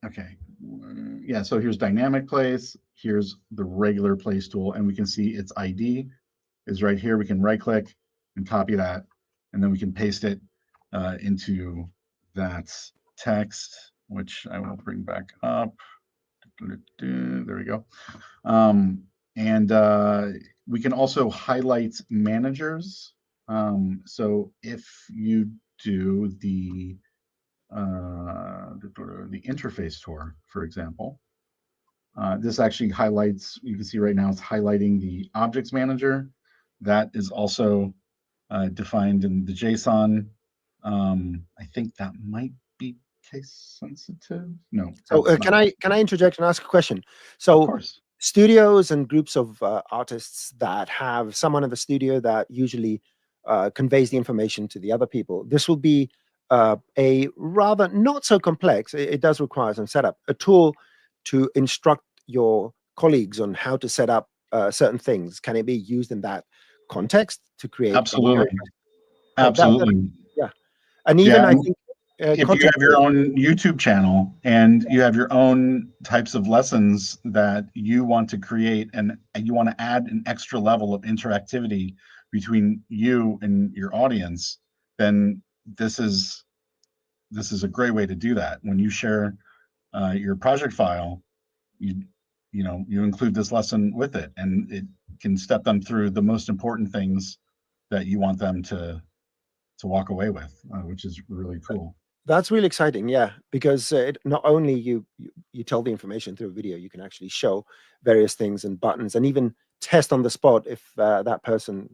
okay. Yeah, so here's dynamic place, here's the regular place tool, and we can see its ID is right here. We can right click and copy that, and then we can paste it into that text, which I will bring back up. There we go. And we can also highlight managers. So if you do the interface tour, for example, this actually highlights, you can see right now it's highlighting the objects manager. That is also defined in the JSON. I think that might be case sensitive. No. So can I interject and ask a question? So of course, studios and groups of artists that have someone in the studio that usually conveys the information to the other people, this will be a rather not so complex. It does require some setup, a tool to instruct your colleagues on how to set up certain things. Can it be used in that context to create? absolutely, yeah, and even yeah, I think if you content have your creation. own YouTube channel and you have your own types of lessons that you want to create and you want to add an extra level of interactivity between you and your audience, then this is a great way to do that. When you share your project file, you include this lesson with it, and it can step them through the most important things that you want them to walk away with, which is really cool. That's really exciting, yeah, because it not only you tell the information through a video, you can actually show various things and buttons, and even test on the spot if that person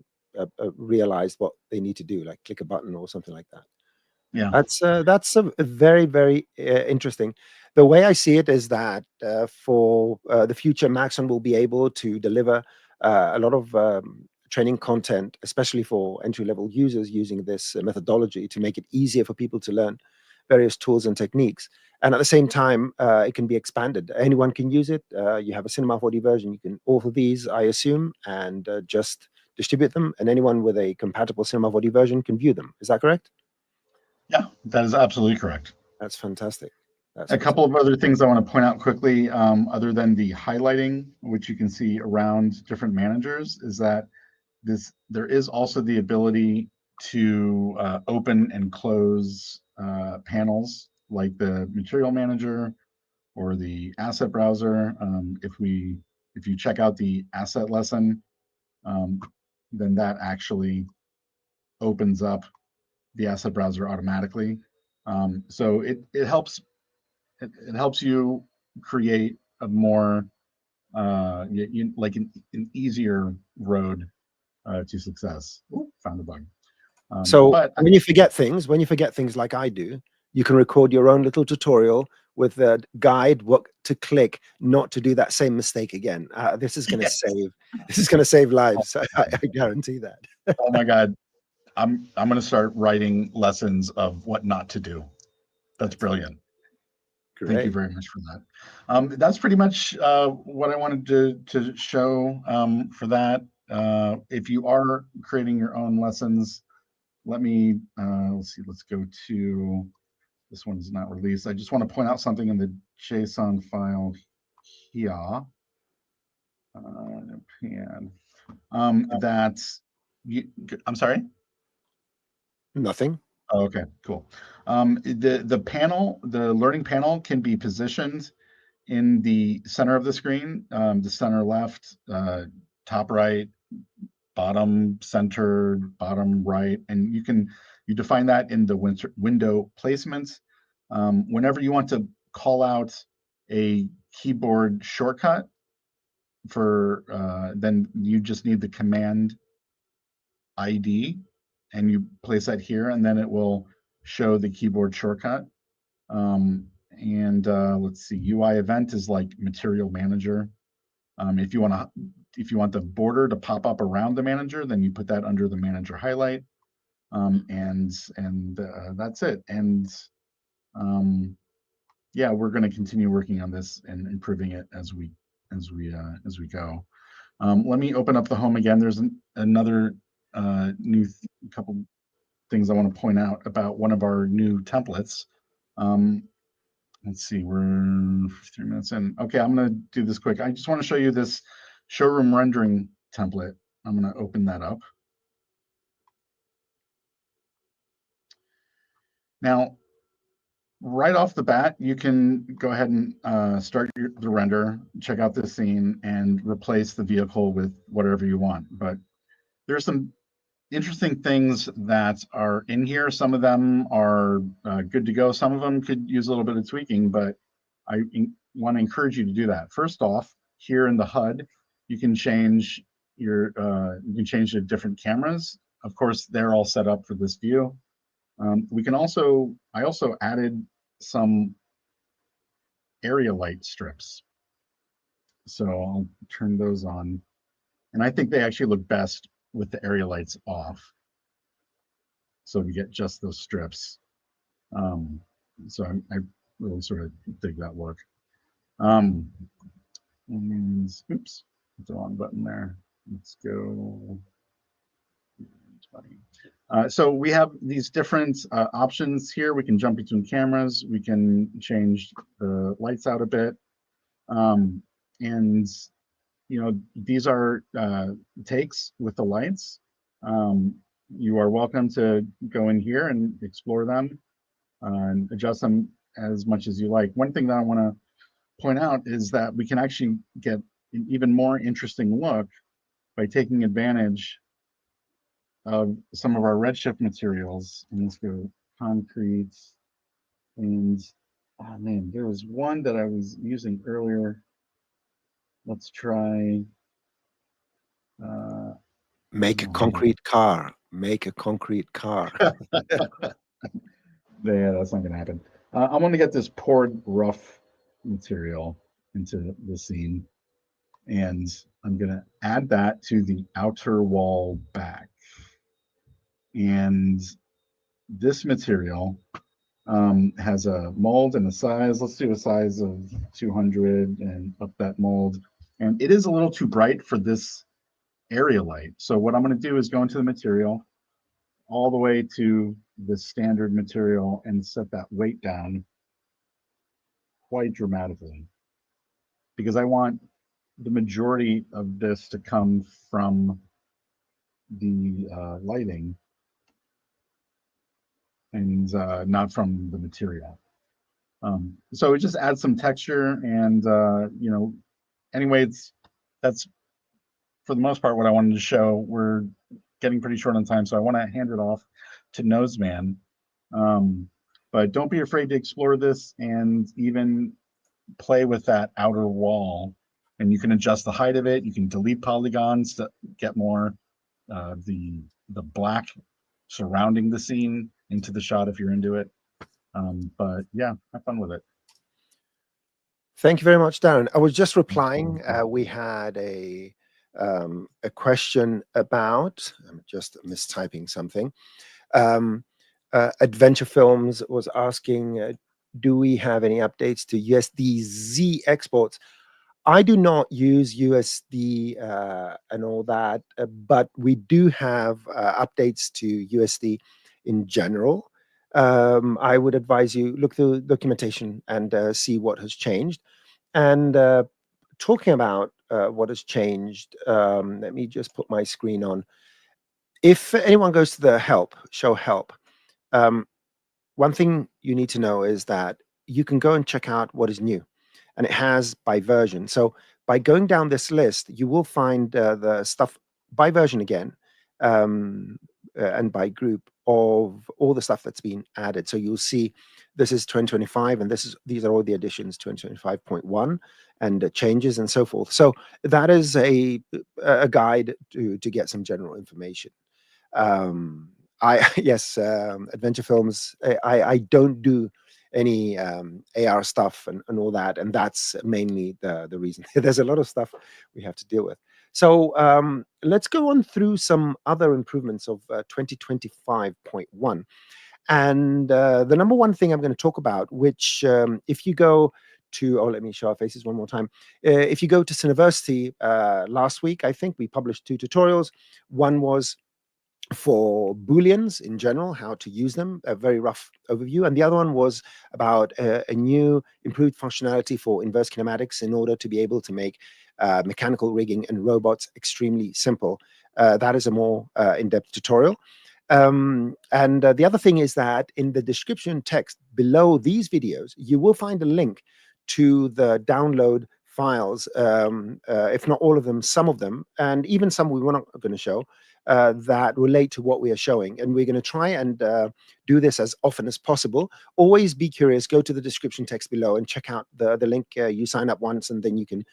realized what they need to do, like click a button or something like that. Yeah, That's a very, very interesting. The way I see it is that for the future, Maxon will be able to deliver a lot of training content, especially for entry-level users, using this methodology to make it easier for people to learn various tools and techniques. And at the same time, it can be expanded. Anyone can use it. You have a Cinema 4D version. You can author these, I assume, and just distribute them. And anyone with a compatible Cinema 4D version can view them. Is that correct? yeah, that is absolutely correct. That's fantastic. That's A couple of other things I want to point out quickly, other than the highlighting, which you can see around different managers, is that there is also the ability to open and close panels like the material manager or the asset browser. If you check out the asset lesson, then that actually opens up the asset browser automatically. So it helps you create a more like an easier road to success. Ooh, found a bug. So But when you forget things like I do, you can record your own little tutorial with a guide what to click, not to do that same mistake again. This is going to yes. save lives. I guarantee that. Oh my God, I'm going to start writing lessons of what not to do. That's brilliant. Thank you Great. very much for that. That's pretty much what I wanted to show for that. If you are creating your own lessons, let me let's see. Let's go to this one is not released. I just want to point out something in the JSON file here. That I'm sorry. Nothing. Oh, okay, cool. The panel, the learning panel, can be positioned in the center of the screen, the center left, top right, bottom center, bottom right, and you define that in the window placements. Whenever you want to call out a keyboard shortcut then you just need the command ID and you place that here, and then it will show the keyboard shortcut. Let's see, UI event is like material manager. If you want the border to pop up around the manager, then you put that under the manager highlight. That's it. Yeah, we're going to continue working on this and improving it as we go. Let me open up the home again. There's another new couple things I want to point out about one of our new templates. Let's see, we're 3 minutes in. Okay, I'm going to do this quick. I just want to show you this showroom rendering template. I'm going to open that up. Now, right off the bat, you can go ahead and start the render, check out this scene, and replace the vehicle with whatever you want. But there's some interesting things that are in here. Some of them are good to go. Some of them could use a little bit of tweaking, but I want to encourage you to do that. First off, here in the HUD, you can change to different cameras. Of course, they're all set up for this view. I also added some area light strips. So I'll turn those on. And I think they actually look best with the area lights off. So you get just those strips. So I really sort of dig that look. And oops, hit the wrong button there. Let's go funny. So we have these different options here. We can jump between cameras. We can change the lights out a bit. And, you know, these are takes with the lights. You are welcome to go in here and explore them and adjust them as much as you like. One thing that I want to point out is that we can actually get an even more interesting look by taking advantage of some of our Redshift materials. And let's go concrete. And oh man, there was one that I was using earlier. Let's try. Make a concrete car. Make a concrete car. Yeah, that's not going to happen. I'm going to get this poured rough material into the scene, and I'm going to add that to the outer wall back. And this material has a mold and a size. Let's do a size of 200 and up that mold. And it is a little too bright for this area light. So what I'm going to do is go into the material all the way to the standard material and set that weight down quite dramatically, because I want the majority of this to come from the lighting and not from the material. So it just adds some texture, and you know, anyway, that's for the most part what I wanted to show. We're getting pretty short on time, so I want to hand it off to Noseman. But don't be afraid to explore this and even play with that outer wall. And you can adjust the height of it. You can delete polygons to get more the black surrounding the scene into the shot if you're into it. But yeah, have fun with it. Thank you very much, Darrin. I was just replying. We had a question about, I'm just mistyping something. Adventure Films was asking, do we have any updates to USD-Z exports? I do not use USD and all that, but we do have updates to USD in general. I would advise you look through documentation and see what has changed. And talking about what has changed, let me just put my screen on. If anyone goes to the show help, one thing you need to know is that you can go and check out what is new, and it has by version. So by going down this list, you will find the stuff by version again, and by group of all the stuff that's been added. So you'll see this is 2025, and these are all the additions, 2025.1, and changes and so forth. So that is a guide to get some general information. Yes, Adventure Films. I don't do any AR stuff and all that, and that's mainly the reason. There's a lot of stuff we have to deal with. So let's go on through some other improvements of 2025.1. And the number one thing I'm going to talk about, which if you go to, let me show our faces one more time. If you go to Cineversity last week, I think we published 2 tutorials. One was for Booleans in general, how to use them, a very rough overview. And the other one was about a new improved functionality for inverse kinematics in order to be able to make mechanical rigging and robots extremely simple. That is a more in-depth tutorial. And the other thing is that in the description text below these videos, you will find a link to the download files, if not all of them, some of them, and even some we were not going to show, that relate to what we are showing. And we're going to try and do this as often as possible. Always be curious, go to the description text below and check out the link. You sign up once and then you can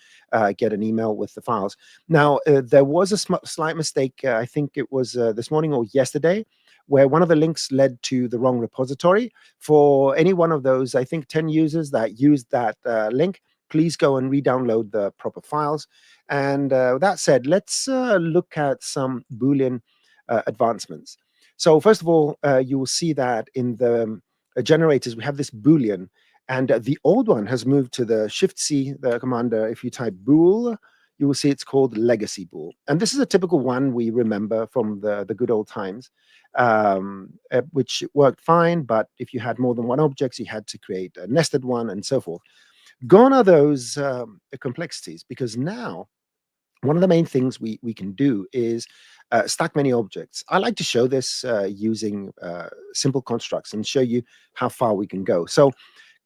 get an email with the files. Now, there was a slight mistake, I think it was this morning or yesterday, where one of the links led to the wrong repository. For any one of those, I think 10 users that used that link, please go and re-download the proper files. And that said, let's look at some Boolean advancements. So first of all, you will see that in the generators, we have this Boolean, and the old one has moved to the Shift-C, the commander. If you type bool, you will see it's called legacy bool. And this is a typical one we remember from the good old times, which worked fine. But if you had more than one object, you had to create a nested one and so forth. Gone are those complexities, because now one of the main things we can do is stack many objects. I like to show this using simple constructs and show you how far we can go. So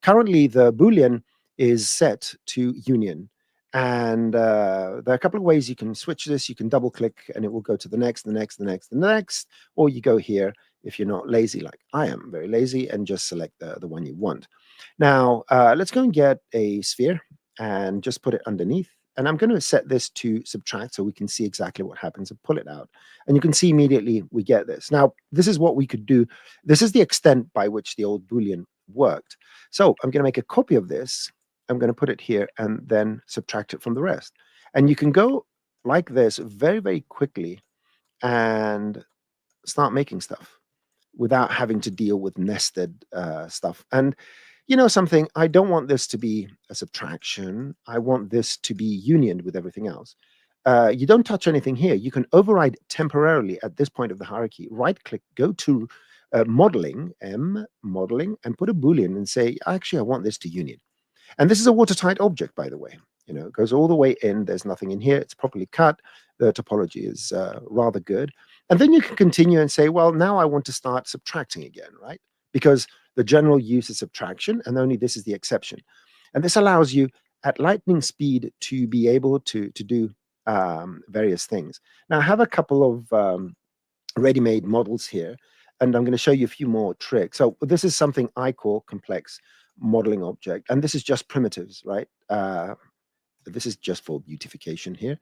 currently the Boolean is set to union. And there are a couple of ways you can switch this. You can double click and it will go to the next, the next, the next, the next, or you go here if you're not lazy like I am, very lazy, and just select the one you want. Now, let's go and get a sphere and just put it underneath. And I'm going to set this to subtract so we can see exactly what happens and pull it out. And you can see immediately we get this. Now, this is what we could do. This is the extent by which the old Boolean worked. So I'm going to make a copy of this. I'm going to put it here and then subtract it from the rest. And you can go like this very, very quickly and start making stuff without having to deal with nested stuff. And you know something, I don't want this to be a subtraction. I want this to be unioned with everything else. You don't touch anything here. You can override temporarily at this point of the hierarchy. Right click, go to modeling, modeling, and put a Boolean and say, actually, I want this to union. And this is a watertight object, by the way. You know, it goes all the way in. There's nothing in here. It's properly cut. The topology is rather good. And then you can continue and say, well, now I want to start subtracting again, right? Because the general use is subtraction, and only this is the exception. And this allows you at lightning speed to be able to do various things. Now, I have a couple of ready-made models here, and I'm going to show you a few more tricks. So this is something I call complex modeling object, and this is just primitives, right? This is just for beautification here.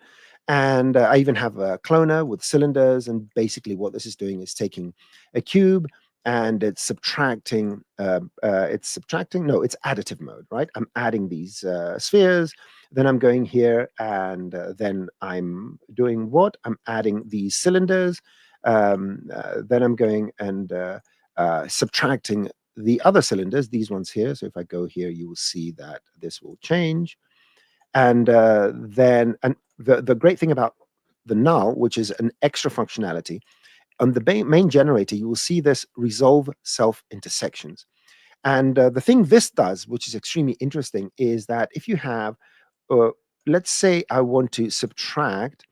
And I even have a cloner with cylinders, and basically what this is doing is taking a cube and it's subtracting, no, it's additive mode, right? I'm adding these spheres, then I'm going here and then I'm doing what? I'm adding these cylinders, then I'm going and subtracting the other cylinders, these ones here. So if I go here, you will see that this will change. And then the great thing about the null, which is an extra functionality, on the main generator, you will see this resolve self-intersections. And the thing this does, which is extremely interesting, is that if you have, let's say I want to subtract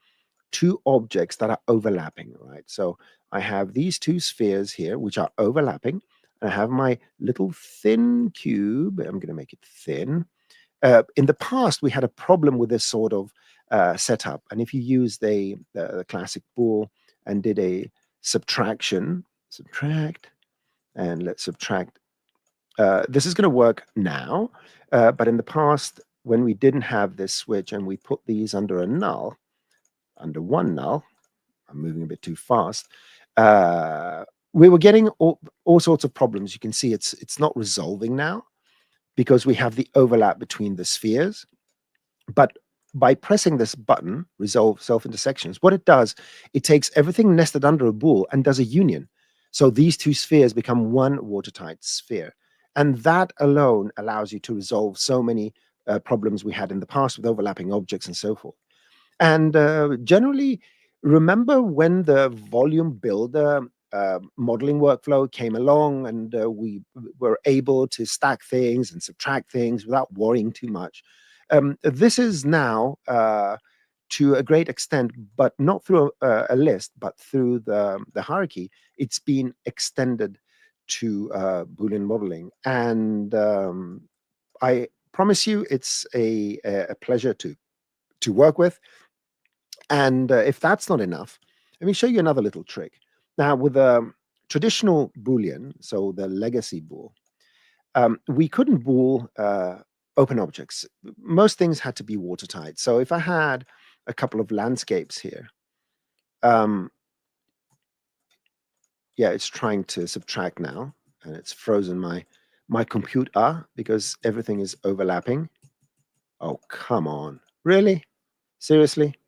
two objects that are overlapping, right? So I have these two spheres here, which are overlapping. And I have my little thin cube. I'm going to make it thin. In the past, we had a problem with this sort of setup. And if you use the classic bool and did a subtraction, subtract, and let's subtract. This is going to work now, but in the past, when we didn't have this switch and we put these under a null, under one null, I'm moving a bit too fast, we were getting all sorts of problems. You can see it's not resolving now because we have the overlap between the spheres. But by pressing this button, resolve self-intersections, what it does, it takes everything nested under a bool and does a union. So these two spheres become one watertight sphere. And that alone allows you to resolve so many problems we had in the past with overlapping objects and so forth. And generally, remember when the volume builder modeling workflow came along and we were able to stack things and subtract things without worrying too much. This is now, to a great extent, but not through a list, but through the hierarchy, it's been extended to Boolean modeling. And I promise you, it's a pleasure to work with. And if that's not enough, let me show you another little trick. Now, with a traditional Boolean, so the legacy bool, we couldn't bool open objects. Most things had to be watertight. So if I had a couple of landscapes here, yeah, it's trying to subtract now, and it's frozen my computer because everything is overlapping. Oh, come on. Really? Seriously?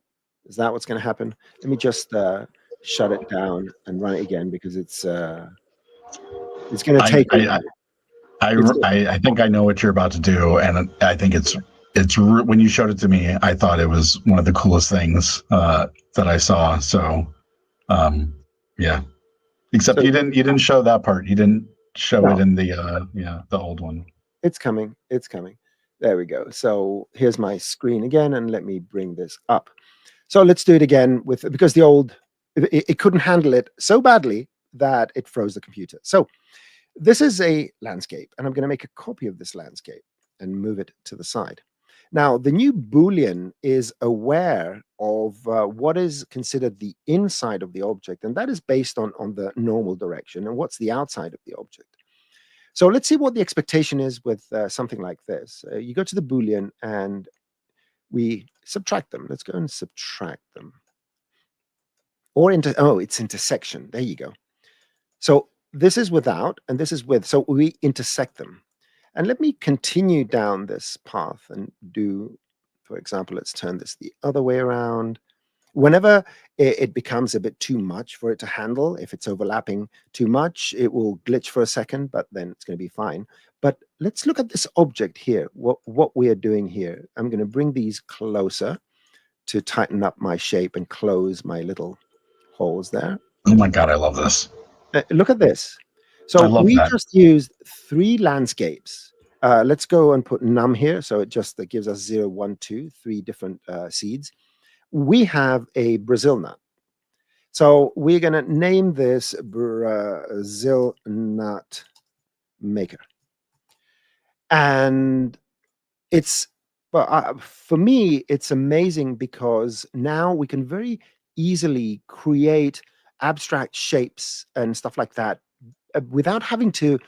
Is that what's going to happen? Let me just shut it down and run it again because it's going to take a while. I think I know what you're about to do, and I think it's when you showed it to me, I thought it was one of the coolest things that I saw. So yeah, except So you didn't show that part. You didn't show it no, in the the old one. it's coming. It's coming. There we go. So here's my screen again, and let me bring this up. So let's do it again because the old it couldn't handle it so badly that it froze the computer. So this is a landscape, and I'm going to make a copy of this landscape and move it to the side. Now, the new Boolean is aware of what is considered the inside of the object, and that is based on the normal direction, and what's the outside of the object. So let's see what the expectation is with something like this. You go to the Boolean, and we subtract them. Let's go and subtract them. Or it's intersection. There you go. So this is without, and this is with. So we intersect them. And let me continue down this path and do, for example, let's turn this the other way around. Whenever it becomes a bit too much for it to handle, if it's overlapping too much, it will glitch for a second, but then it's going to be fine. But let's look at this object here, what we are doing here. I'm going to bring these closer to tighten up my shape and close my little holes there. Oh my God, I love this. Look at this. I So love we that. just used 3 landscapes. Let's go and put num here. So it just gives us 0, 1, 2, 3 different seeds. We have a Brazil nut. So we're going to name this Brazil nut maker. And it's, well, for me, it's amazing because now we can very easily create abstract shapes and stuff like that without having to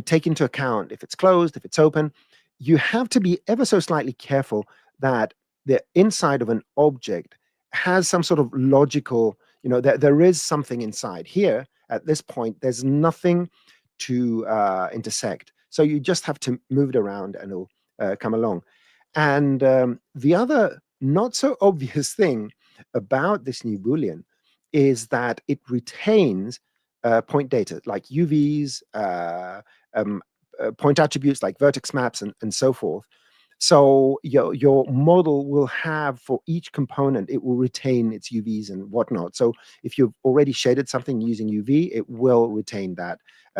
take into account if it's closed, if it's open. You have to be ever so slightly careful that the inside of an object has some sort of logical, there is something inside. Here, at this point, there's nothing to intersect. So you just have to move it around and it'll come along. And the other not so obvious thing about this new Boolean is that it retains point data like UVs, point attributes like vertex maps, and so forth. So your model will have, for each component, it will retain its UVs and whatnot. So if you've already shaded something using UV, it will retain that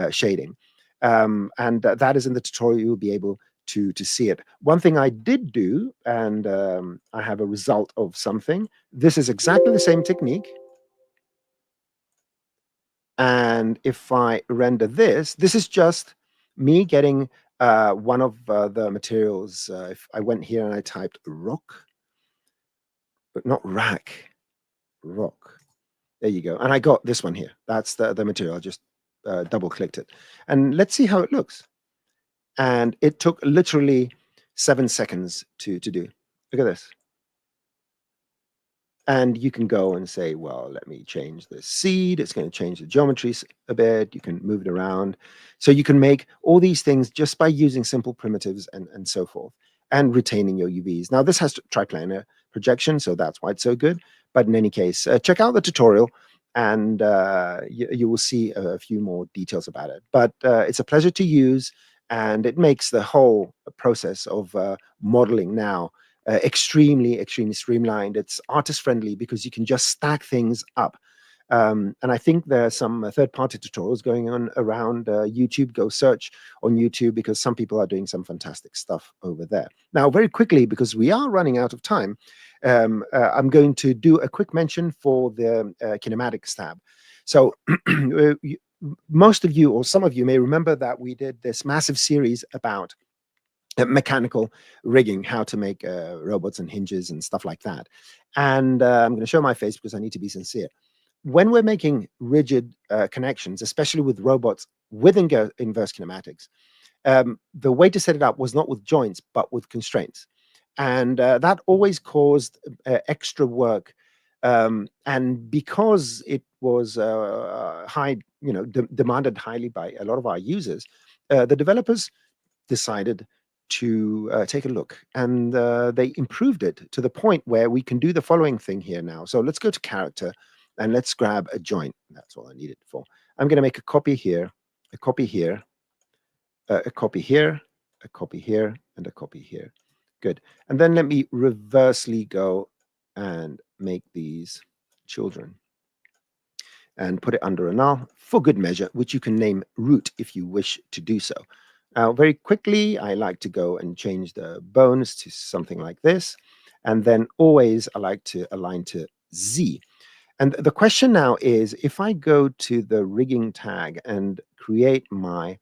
shading. And that is in the tutorial. You'll be able to see it. One thing I did do, and I have a result of something. This is exactly the same technique. And if I render this, this is just me getting one of the materials. If I went here and I typed rock, but not rack, rock. There you go. And I got this one here. That's the material. I just double clicked it. And let's see how it looks. And it took literally 7 seconds to do. Look at this. And you can go and say, well, let me change the seed. It's going to change the geometry a bit. You can move it around. So you can make all these things just by using simple primitives and so forth, and retaining your UVs. Now, this has triplanar projection, so that's why it's so good. But in any case, check out the tutorial, and you will see a few more details about it. But it's a pleasure to use, and it makes the whole process of modeling now extremely streamlined. It's artist friendly because you can just stack things up. And I think there are some third-party tutorials going on around YouTube. Go search on YouTube because some people are doing some fantastic stuff over there. Now, very quickly, because we are running out of time, I'm going to do a quick mention for the Kinematics tab. So most of you, or some of you, may remember that we did this massive series about mechanical rigging, how to make robots and hinges and stuff like that. And I'm going to show my face because I need to be sincere. When we're making rigid connections, especially with robots with inverse kinematics, the way to set it up was not with joints, but with constraints. And that always caused extra work. And because it was high, demanded highly by a lot of our users, the developers decided to take a look, and they improved it to the point where we can do the following thing here now. So let's go to character and let's grab a joint. That's all I need it for. I'm going to make a copy here, a copy here, a copy here, a copy here, and a copy here. Good. And then let me reversely go and make these children and put it under a null for good measure, which you can name root if you wish to do so. Now, very quickly, I like to go and change the bones to something like this. And then always I like to align to Z. And the question now is, if I go to the rigging tag and create my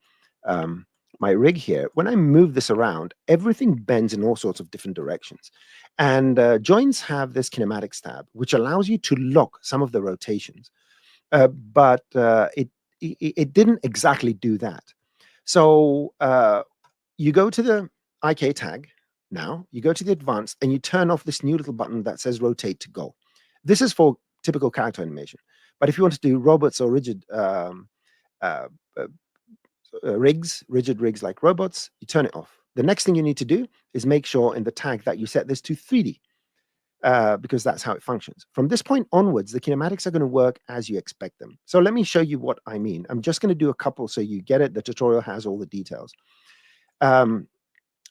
my rig here, when I move this around, everything bends in all sorts of different directions. And joints have this kinematics tab, which allows you to lock some of the rotations. But it didn't exactly do that. So you go to the IK tag now, you go to the advanced, and you turn off this new little button that says rotate to goal. This is for typical character animation. But if you want to do robots or rigid rigid rigs like robots, you turn it off. The next thing you need to do is make sure in the tag that you set this to 3D. Because that's how it functions. From this point onwards, the kinematics are going to work as you expect them. So let me show you what I mean. I'm just going to do a couple so you get it. The tutorial has all the details.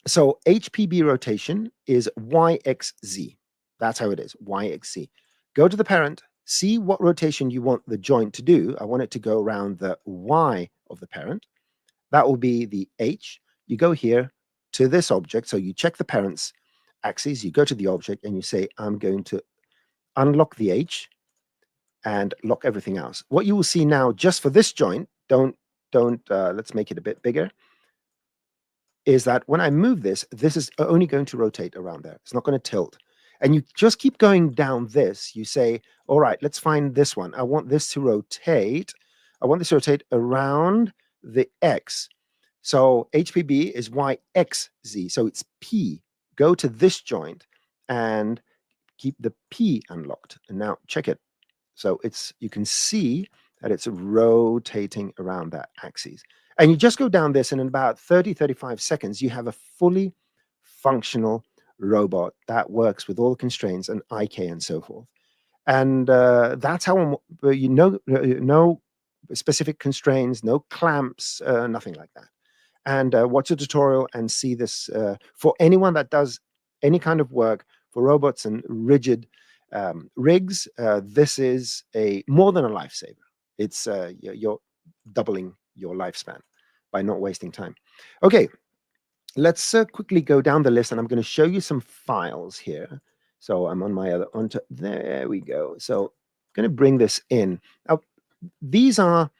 So HPB rotation is YXZ. That's how it is, YXZ. Go to the parent, see what rotation you want the joint to do. I want it to go around the Y of the parent. That will be the H. You go here to this object. So you check the parent's axis, you go to the object and you say, I'm going to unlock the H and lock everything else. What you will see now, just for this joint, let's make it a bit bigger, is that when I move this, this is only going to rotate around there. It's not going to tilt. And you just keep going down this. You say, all right, let's find this one. I want this to rotate. I want this to rotate around the X. So HPB is YXZ. So it's P. Go to this joint and keep the P unlocked. And now check it. So you can see that it's rotating around that axis. And you just go down this, and in about 30, 35 seconds, you have a fully functional robot that works with all the constraints and IK and so forth. And that's how, no specific constraints, no clamps, nothing like that. And watch a tutorial and see this. For anyone that does any kind of work for robots and rigid rigs, this is more than a lifesaver. It's you're doubling your lifespan by not wasting time. Okay, let's quickly go down the list, and I'm going to show you some files here. So I'm on my there we go. So I'm going to bring this in. Now, these are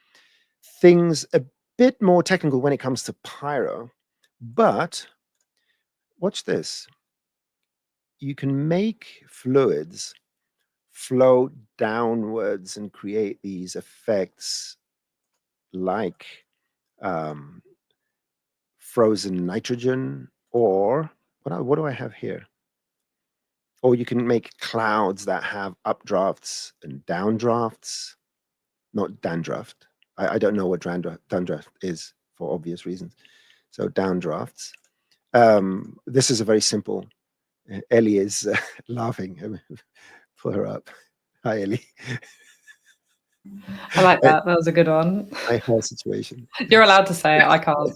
things a bit more technical when it comes to Pyro, but watch this. You can make fluids flow downwards and create these effects like frozen nitrogen, or what do I have here? Or you can make clouds that have updrafts and downdrafts, not downdraft. I don't know what downdraft is for obvious reasons. So downdrafts. This is a very simple. Elly is laughing. Pull her up. Hi, Elly. I like that. That was a good one. My whole situation. You're allowed to say it. I can't.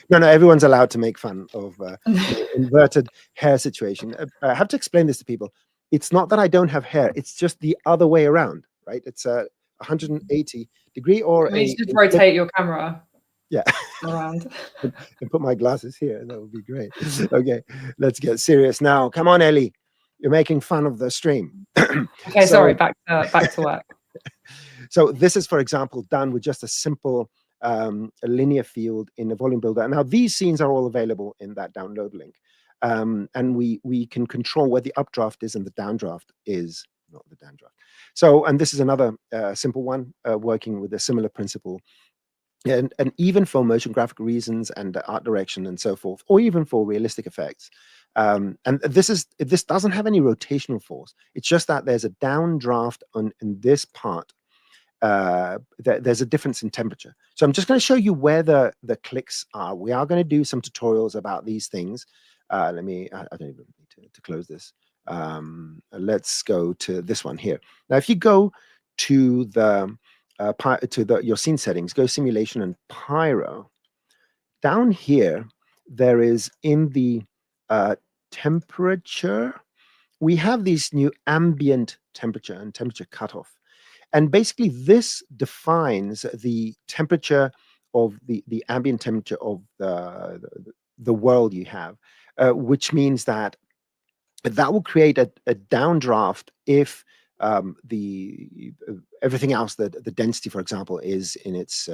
No, everyone's allowed to make fun of inverted hair situation. I have to explain this to people. It's not that I don't have hair. It's just the other way around, right? It's a 180 degree or you should rotate your camera. Yeah. Around. And put my glasses here. That would be great. Okay, let's get serious now. Come on, Elly. You're making fun of the stream. Okay, sorry. Back to work. So this is, for example, done with just a simple a linear field in a volume builder. Now, these scenes are all available in that download link. And we can control where the updraft is and the downdraft is not the downdraft. So, and this is another simple one working with a similar principle. And even for motion graphic reasons and art direction and so forth, or even for realistic effects. And this doesn't have any rotational force. It's just that there's a downdraft in this part. There's a difference in temperature. So I'm just going to show you where the clicks are. We are going to do some tutorials about these things. I don't even need to close this. Let's go to this one here. Now, if you go to your scene settings, go simulation and Pyro. Down here, there is in the temperature, we have these new ambient temperature and temperature cutoff. And basically this defines the temperature of the ambient temperature of the world you have, which means that will create a downdraft if everything else, the density, for example, is in its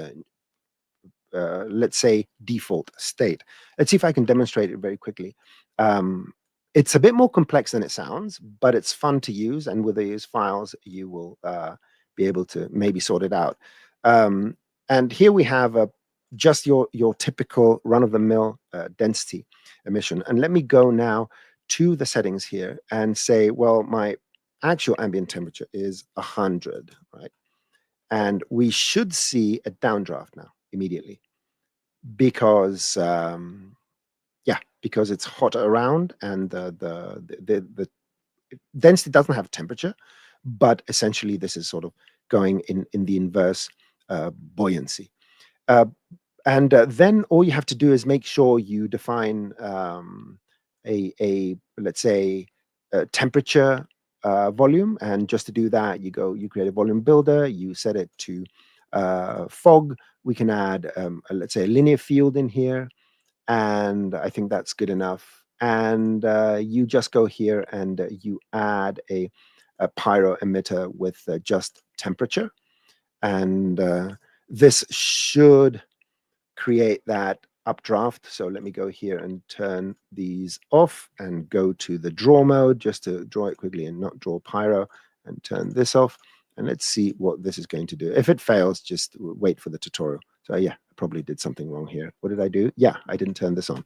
let's say default state. Let's see if I can demonstrate it very quickly. It's a bit more complex than it sounds, but it's fun to use, and with these files you will be able to maybe sort it out. And here we have just your typical run-of-the-mill density emission. And let me go now to the settings here and say, well, my actual ambient temperature is 100, right? And we should see a downdraft now immediately, because because it's hot around, and the density doesn't have temperature, but essentially this is sort of going in the inverse buoyancy. And then all you have to do is make sure you define let's say temperature volume. And just to do that, you create a volume builder, you set it to fog. We can add let's say a linear field in here, and I think that's good enough. And you just go here and you add a pyro emitter with just temperature, and this should create that updraft. So let me go here and turn these off and go to the draw mode, just to draw it quickly and not draw pyro, and turn this off. And let's see what this is going to do. If it fails, just wait for the tutorial. So yeah, I probably did something wrong here. What did I do? Yeah, I didn't turn this on.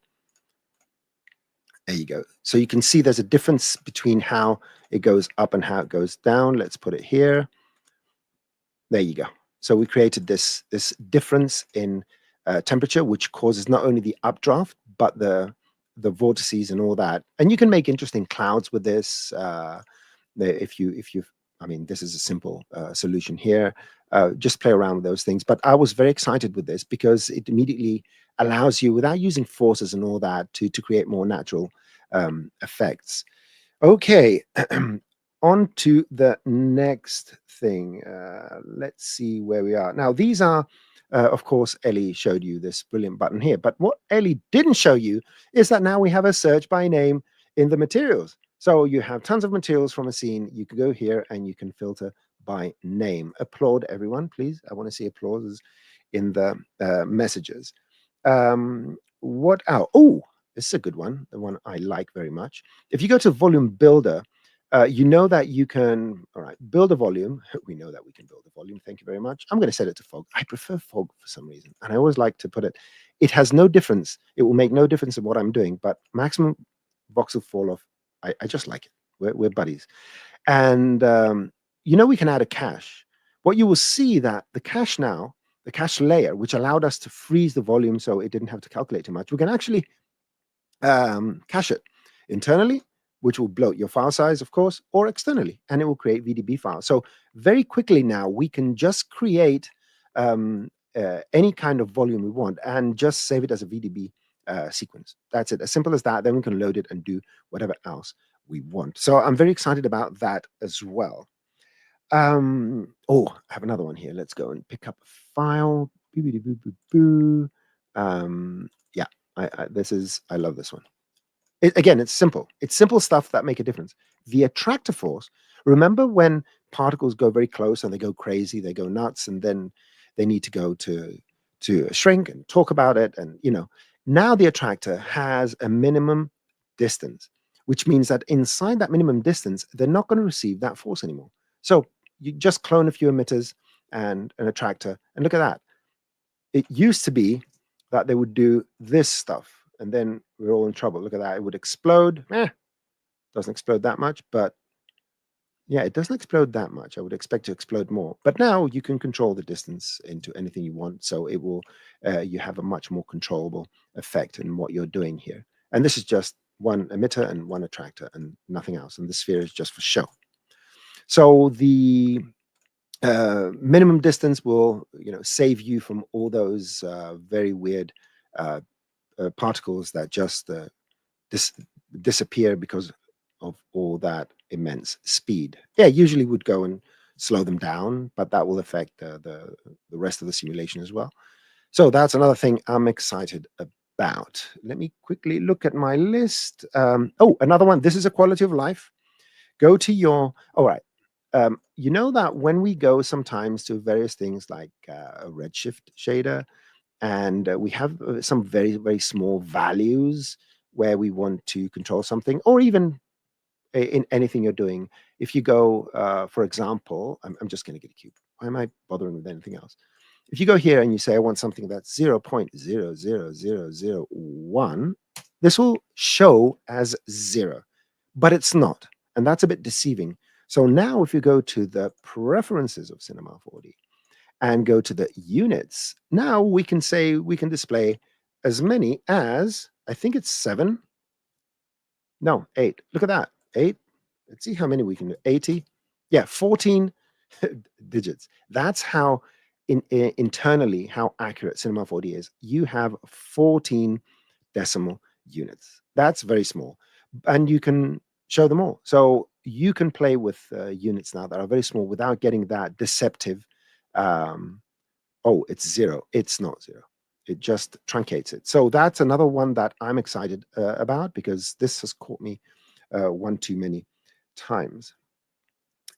There you go. So you can see there's a difference between how it goes up and how it goes down. Let's put it here. There you go. So we created this difference in temperature, which causes not only the updraft, but the vortices and all that. And you can make interesting clouds with this. If you I mean, this is a simple solution here. Just play around with those things. But I was very excited with this because it immediately allows you, without using forces and all that, to create more natural effects. Okay, on to the next thing. Let's see where we are. Now, these are, of course, Elly showed you this brilliant button here. But what Elly didn't show you is that now we have a search by name in the materials. So you have tons of materials from a scene. You can go here and you can filter by name. Applaud, everyone, please. I want to see applauses in the messages. What else? Oh, this is a good one, the one I like very much. If you go to Volume Builder, you know that you can, all right, build a volume. We know that we can build a volume. Thank you very much. I'm going to set it to fog. I prefer fog for some reason. And I always like to put it, it has no difference. It will make no difference in what I'm doing, but maximum voxel fall off, I just like it. We're buddies. And, you know, we can add a cache. What you will see that the cache now, the cache layer, which allowed us to freeze the volume so it didn't have to calculate too much, we can actually cache it internally, which will bloat your file size, of course, or externally, and it will create VDB files. So very quickly now, we can just create any kind of volume we want and just save it as a VDB sequence. That's it, as simple as that. Then we can load it and do whatever else we want. So I'm very excited about that as well. Oh, I have another one here. Let's go and pick up a file. Yeah, I love this one. Again, it's simple. It's simple stuff that make a difference. The attractor force, remember when particles go very close and they go crazy, they go nuts, and then they need to go to shrink and talk about it. And, you know, now the attractor has a minimum distance, which means that inside that minimum distance, they're not going to receive that force anymore. So you just clone a few emitters and an attractor, and look at that. It used to be that they would do this stuff, and then we're all in trouble. Look at that. It would explode. Doesn't explode that much, but yeah, it doesn't explode that much. I would expect to explode more. But now you can control the distance into anything you want. So it will, you have a much more controllable effect in what you're doing here. And this is just one emitter and one attractor and nothing else. And the sphere is just for show. So the minimum distance will, you know, save you from all those very weird particles that just disappear because of all that immense speed. Yeah, usually would go and slow them down, but that will affect the rest of the simulation as well. So that's another thing I'm excited about. Let me quickly look at my list. Oh, another one. This is a quality of life. Go to your, all right. You know that when we go sometimes to various things like a Redshift shader, and we have some very, very small values where we want to control something, or even in anything you're doing. If you go, for example, I'm just going to get a cube. Why am I bothering with anything else? If you go here and you say, I want something that's 0.00001, this will show as 0, but it's not. And that's a bit deceiving. So now if you go to the preferences of Cinema 4D and go to the units, now we can say we can display as many as, I think it's 7. No, 8. Look at that. 8. Let's see how many we can do. 80. Yeah, 14 digits. That's how internally how accurate Cinema 4D is. You have 14 decimal units. That's very small. And you can show them all. So you can play with units now that are very small without getting that deceptive, oh, it's 0. It's not 0. It just truncates it. So that's another one that I'm excited about, because this has caught me one too many times.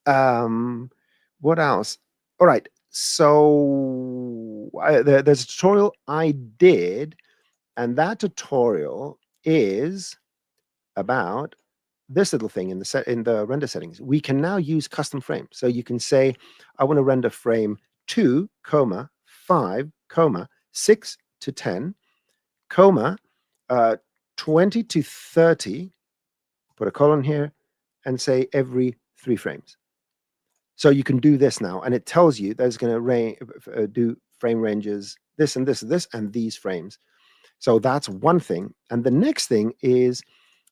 What else? All right. So there's a tutorial I did, and that tutorial is about this little thing in the render settings. We can now use custom frames. So you can say, I want to render frame 2, 5, 6 to 10, 20 to 30, put a colon here, and say every 3 frames. So you can do this now, and it tells you that it's going to do frame ranges, this and this and this, and these frames. So that's one thing. And the next thing is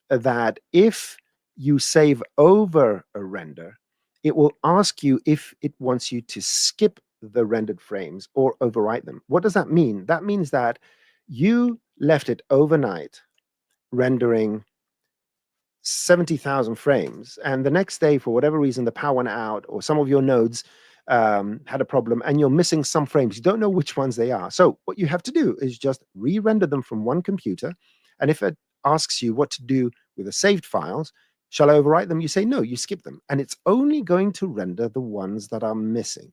that if you save over a render, it will ask you if it wants you to skip the rendered frames or overwrite them. What does that mean? That means that you left it overnight rendering 70,000 frames, and the next day, for whatever reason, the power went out, or some of your nodes had a problem, and you're missing some frames. You don't know which ones they are. So what you have to do is just re-render them from one computer, and if it asks you what to do with the saved files, shall I overwrite them? You say no, you skip them, and it's only going to render the ones that are missing.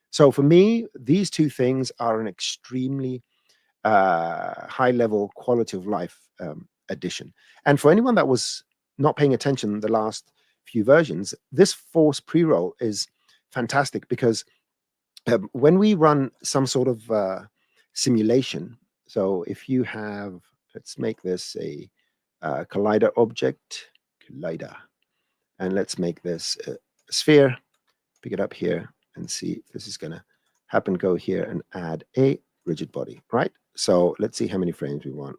So for me, these two things are an extremely high-level quality of life addition. And for anyone that was not paying attention the last few versions, this force pre-roll is fantastic, because when we run some sort of simulation, so if you have, let's make this a collider object, collider, and let's make this a sphere, pick it up here and see if this is going to happen, go here and add a rigid body, right? So let's see how many frames we want.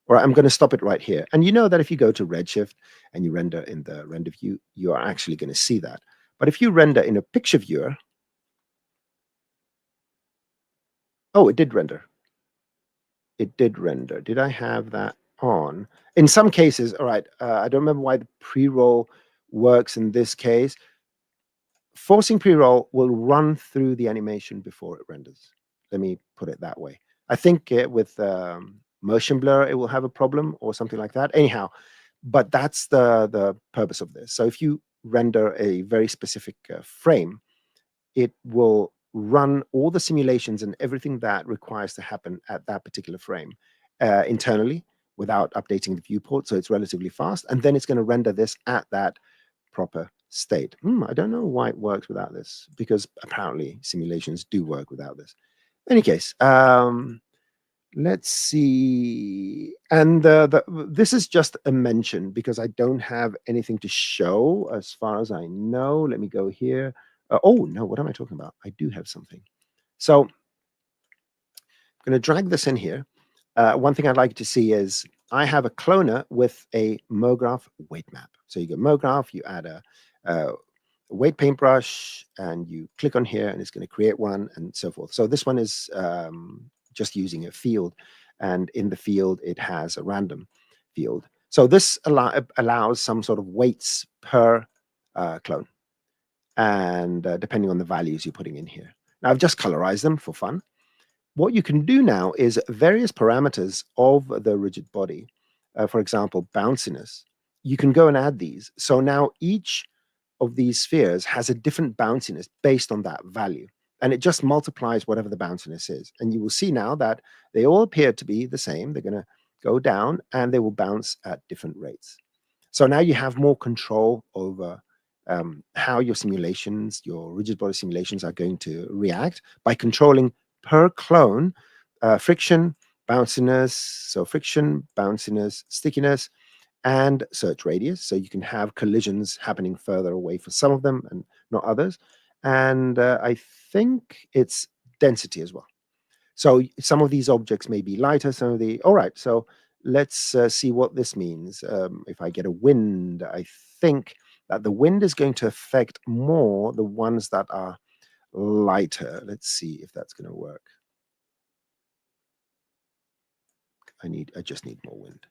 All right, I'm going to stop it right here. And you know that if you go to Redshift and you render in the render view, you are actually going to see that. But if you render in a picture viewer, oh, it did render. It did render. Did I have that on? In some cases, all right, I don't remember why the pre-roll works in this case. Forcing pre-roll will run through the animation before it renders. Let me put it that way. I think with motion blur, it will have a problem or something like that. Anyhow, but that's the purpose of this. So if you render a very specific frame, it will run all the simulations and everything that requires to happen at that particular frame internally without updating the viewport. So it's relatively fast. And then it's going to render this at that proper state. I don't know why it works without this, because apparently simulations do work without this. In any case, let's see. And this is just a mention, because I don't have anything to show as far as I know. Let me go here. Oh, no, what am I talking about? I do have something. So I'm going to drag this in here. One thing I'd like to see is I have a cloner with a MoGraph weight map. So you go MoGraph, you add a weight paintbrush, and you click on here, and it's going to create one, and so forth. So this one is just using a field, and in the field, it has a random field. So this allows some sort of weights per clone, and depending on the values you're putting in here. Now, I've just colorized them for fun. What you can do now is various parameters of the rigid body, for example, bounciness. You can go and add these. So now each of these spheres has a different bounciness based on that value. And it just multiplies whatever the bounciness is. And you will see now that they all appear to be the same. They're going to go down and they will bounce at different rates. So now you have more control over how your simulations, your rigid body simulations are going to react by controlling per clone friction, bounciness, so friction, bounciness, stickiness, and search radius. So you can have collisions happening further away for some of them and not others. And I think it's density as well. So some of these objects may be lighter, some of the, all right, so let's see what this means. If I get a wind, I think that the wind is going to affect more the ones that are lighter. Let's see if that's going to work. I just need more wind.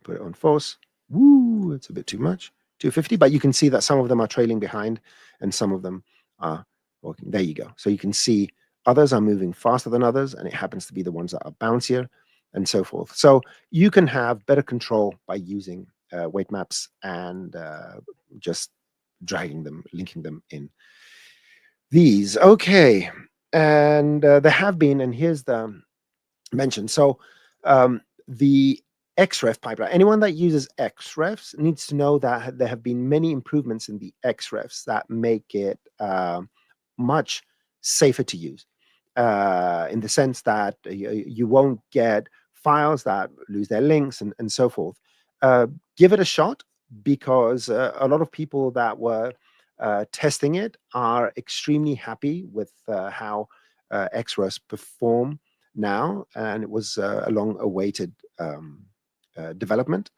Put it on force. Woo, it's a bit too much. 250, but you can see that some of them are trailing behind and some of them are walking. There you go. So you can see others are moving faster than others, and it happens to be the ones that are bouncier and so forth. So you can have better control by using weight maps and just dragging them, linking them in these. Okay. And there have been, and here's the mention. So the XREF pipeline, anyone that uses XREFs needs to know that there have been many improvements in the XREFs that make it much safer to use, in the sense that you won't get files that lose their links and so forth. Give it a shot, because a lot of people that were testing it are extremely happy with how XREFs perform now, and it was a long-awaited development.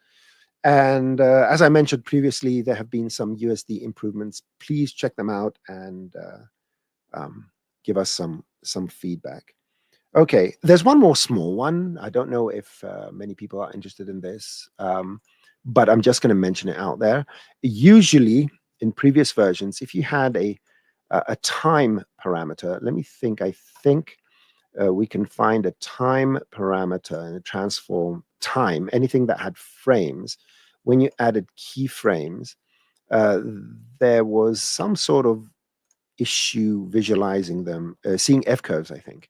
And as I mentioned previously, there have been some USD improvements. Please check them out and give us some feedback. Okay, there's one more small one. I don't know if many people are interested in this, but I'm just going to mention it out there. Usually, in previous versions, if you had a time parameter, let me think. I think we can find a time parameter and a transform time, anything that had frames. When you added keyframes, there was some sort of issue visualizing them, seeing F curves, I think.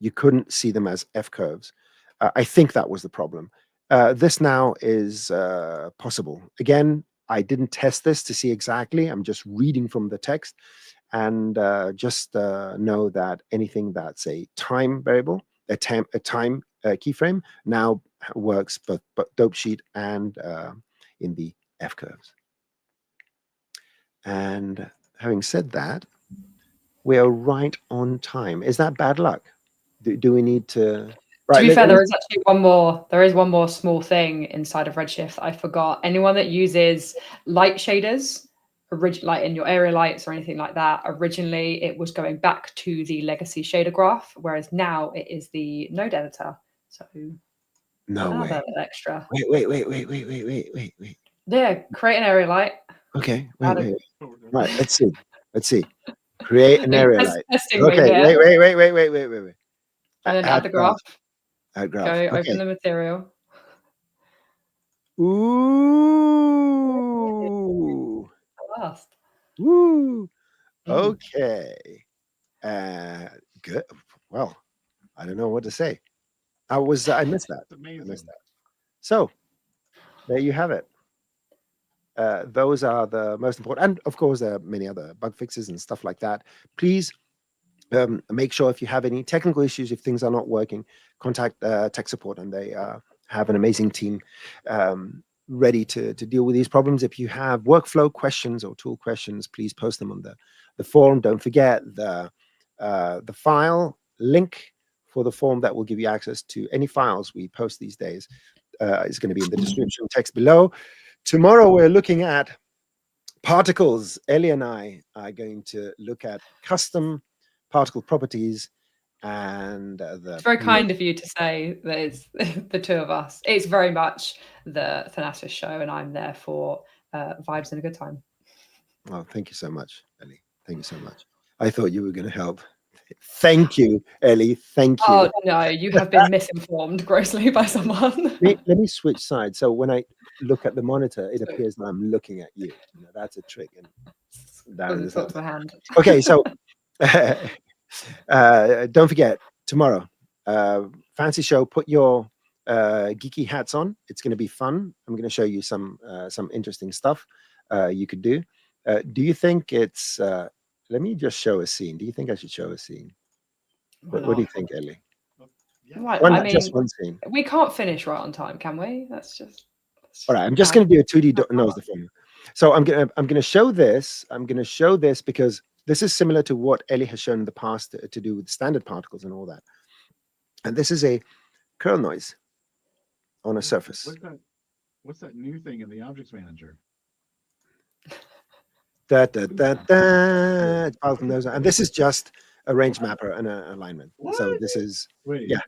You couldn't see them as F curves. I think that was the problem. This now is possible. Again, I didn't test this to see exactly. I'm just reading from the text. And just know that anything that's a time variable, a time keyframe, now works both dope sheet and in the F curves. And having said that, we are right on time. Is that bad luck? Do we need to? Right, to be fair, there is actually one more. There is one more small thing inside of Redshift that I forgot. Anyone that uses light shaders, like in your area lights or anything like that, originally it was going back to the legacy shader graph, whereas now it is the node editor. So no way. Extra. Wait. Yeah, create an area light. Okay, wait. Right, let's see. Create an area light. Okay, wait. And then add the graph. Add graph. Go open the material. Ooh. Last. Woo. Okay. Good. Well, I don't know what to say. I missed that. Amazing. I missed that. So there you have it. Those are the most important. And of course, there are many other bug fixes and stuff like that. Please make sure if you have any technical issues, if things are not working, contact tech support, and they have an amazing team ready to deal with these problems. If you have workflow questions or tool questions, please post them on the forum. Don't forget the file link for the form that will give you access to any files we post these days is going to be in the description text below. Tomorrow we're looking at particles. Elly and I are going to look at custom particle properties and it's very kind of you to say that it's the two of us. It's very much the Thanasis show, and I'm there for vibes and a good time. Oh, thank you so much, Elly. Thank you so much. I thought you were going to help. Thank you, Elly. Thank you. Oh no, you have been misinformed grossly by someone. Let me switch sides. So when I look at the monitor, it appears that I'm looking at you. That's a trick. And Darrin is Talk to my hand. okay, so don't forget, tomorrow, fancy show. Put your geeky hats on. It's going to be fun. I'm going to show you some interesting stuff you could do. Do you think it's? Let me just show a scene. Do you think I should show a scene? What do you think, Elly? Yeah. Just one scene. We can't finish right on time, can we? That's just all right. I'm just going to do a 2D nose deformer. So I'm gonna show this. I'm gonna show this because this is similar to what Elly has shown in the past to do with standard particles and all that. And this is a curl noise on a surface. What's that new thing in the objects manager? It's particle noise, and this is just a range mapper and an alignment. What? So this is yeah.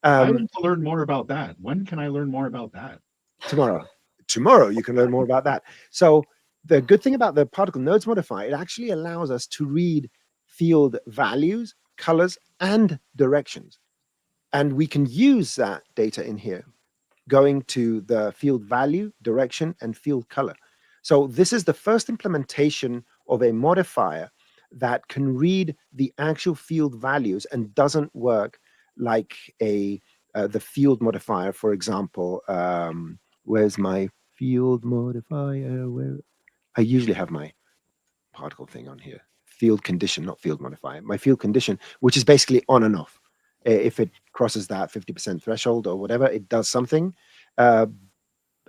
I want to learn more about that. When can I learn more about that? Tomorrow you can learn more about that. So the good thing about the particle nodes modifier, it actually allows us to read field values, colors, and directions. And we can use that data in here, going to the field value, direction, and field color. So this is the first implementation of a modifier that can read the actual field values and doesn't work like the field modifier, for example. Where's my field modifier? Where I usually have my particle thing on here. Field condition, not field modifier. My field condition, which is basically on and off. If it crosses that 50% threshold or whatever, it does something.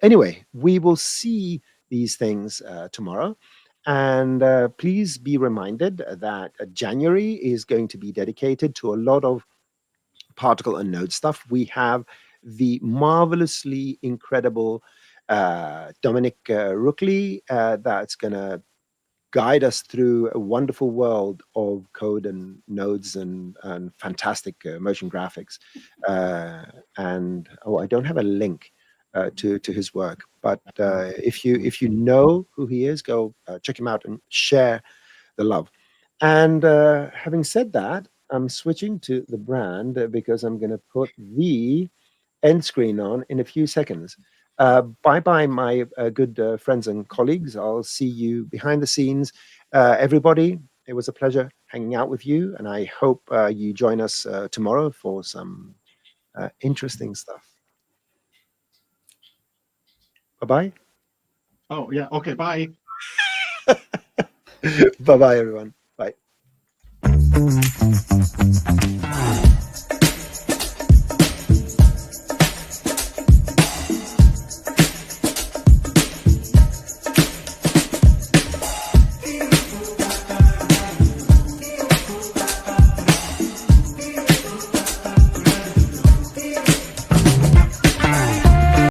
Anyway, we will see these things tomorrow. And please be reminded that January is going to be dedicated to a lot of particle and node stuff. We have the marvelously incredible Dominic Rookley that's going to guide us through a wonderful world of code and nodes and fantastic motion graphics. And I don't have a link to his work, but if you know who he is, go check him out and share the love. And having said that, I'm switching to the brand because I'm going to put the end screen on in a few seconds. Bye-bye, my good friends and colleagues. I'll see you behind the scenes. Everybody, it was a pleasure hanging out with you, and I hope you join us tomorrow for some interesting stuff. Bye-bye. Oh, yeah. Okay, bye. Bye-bye, everyone. Bye.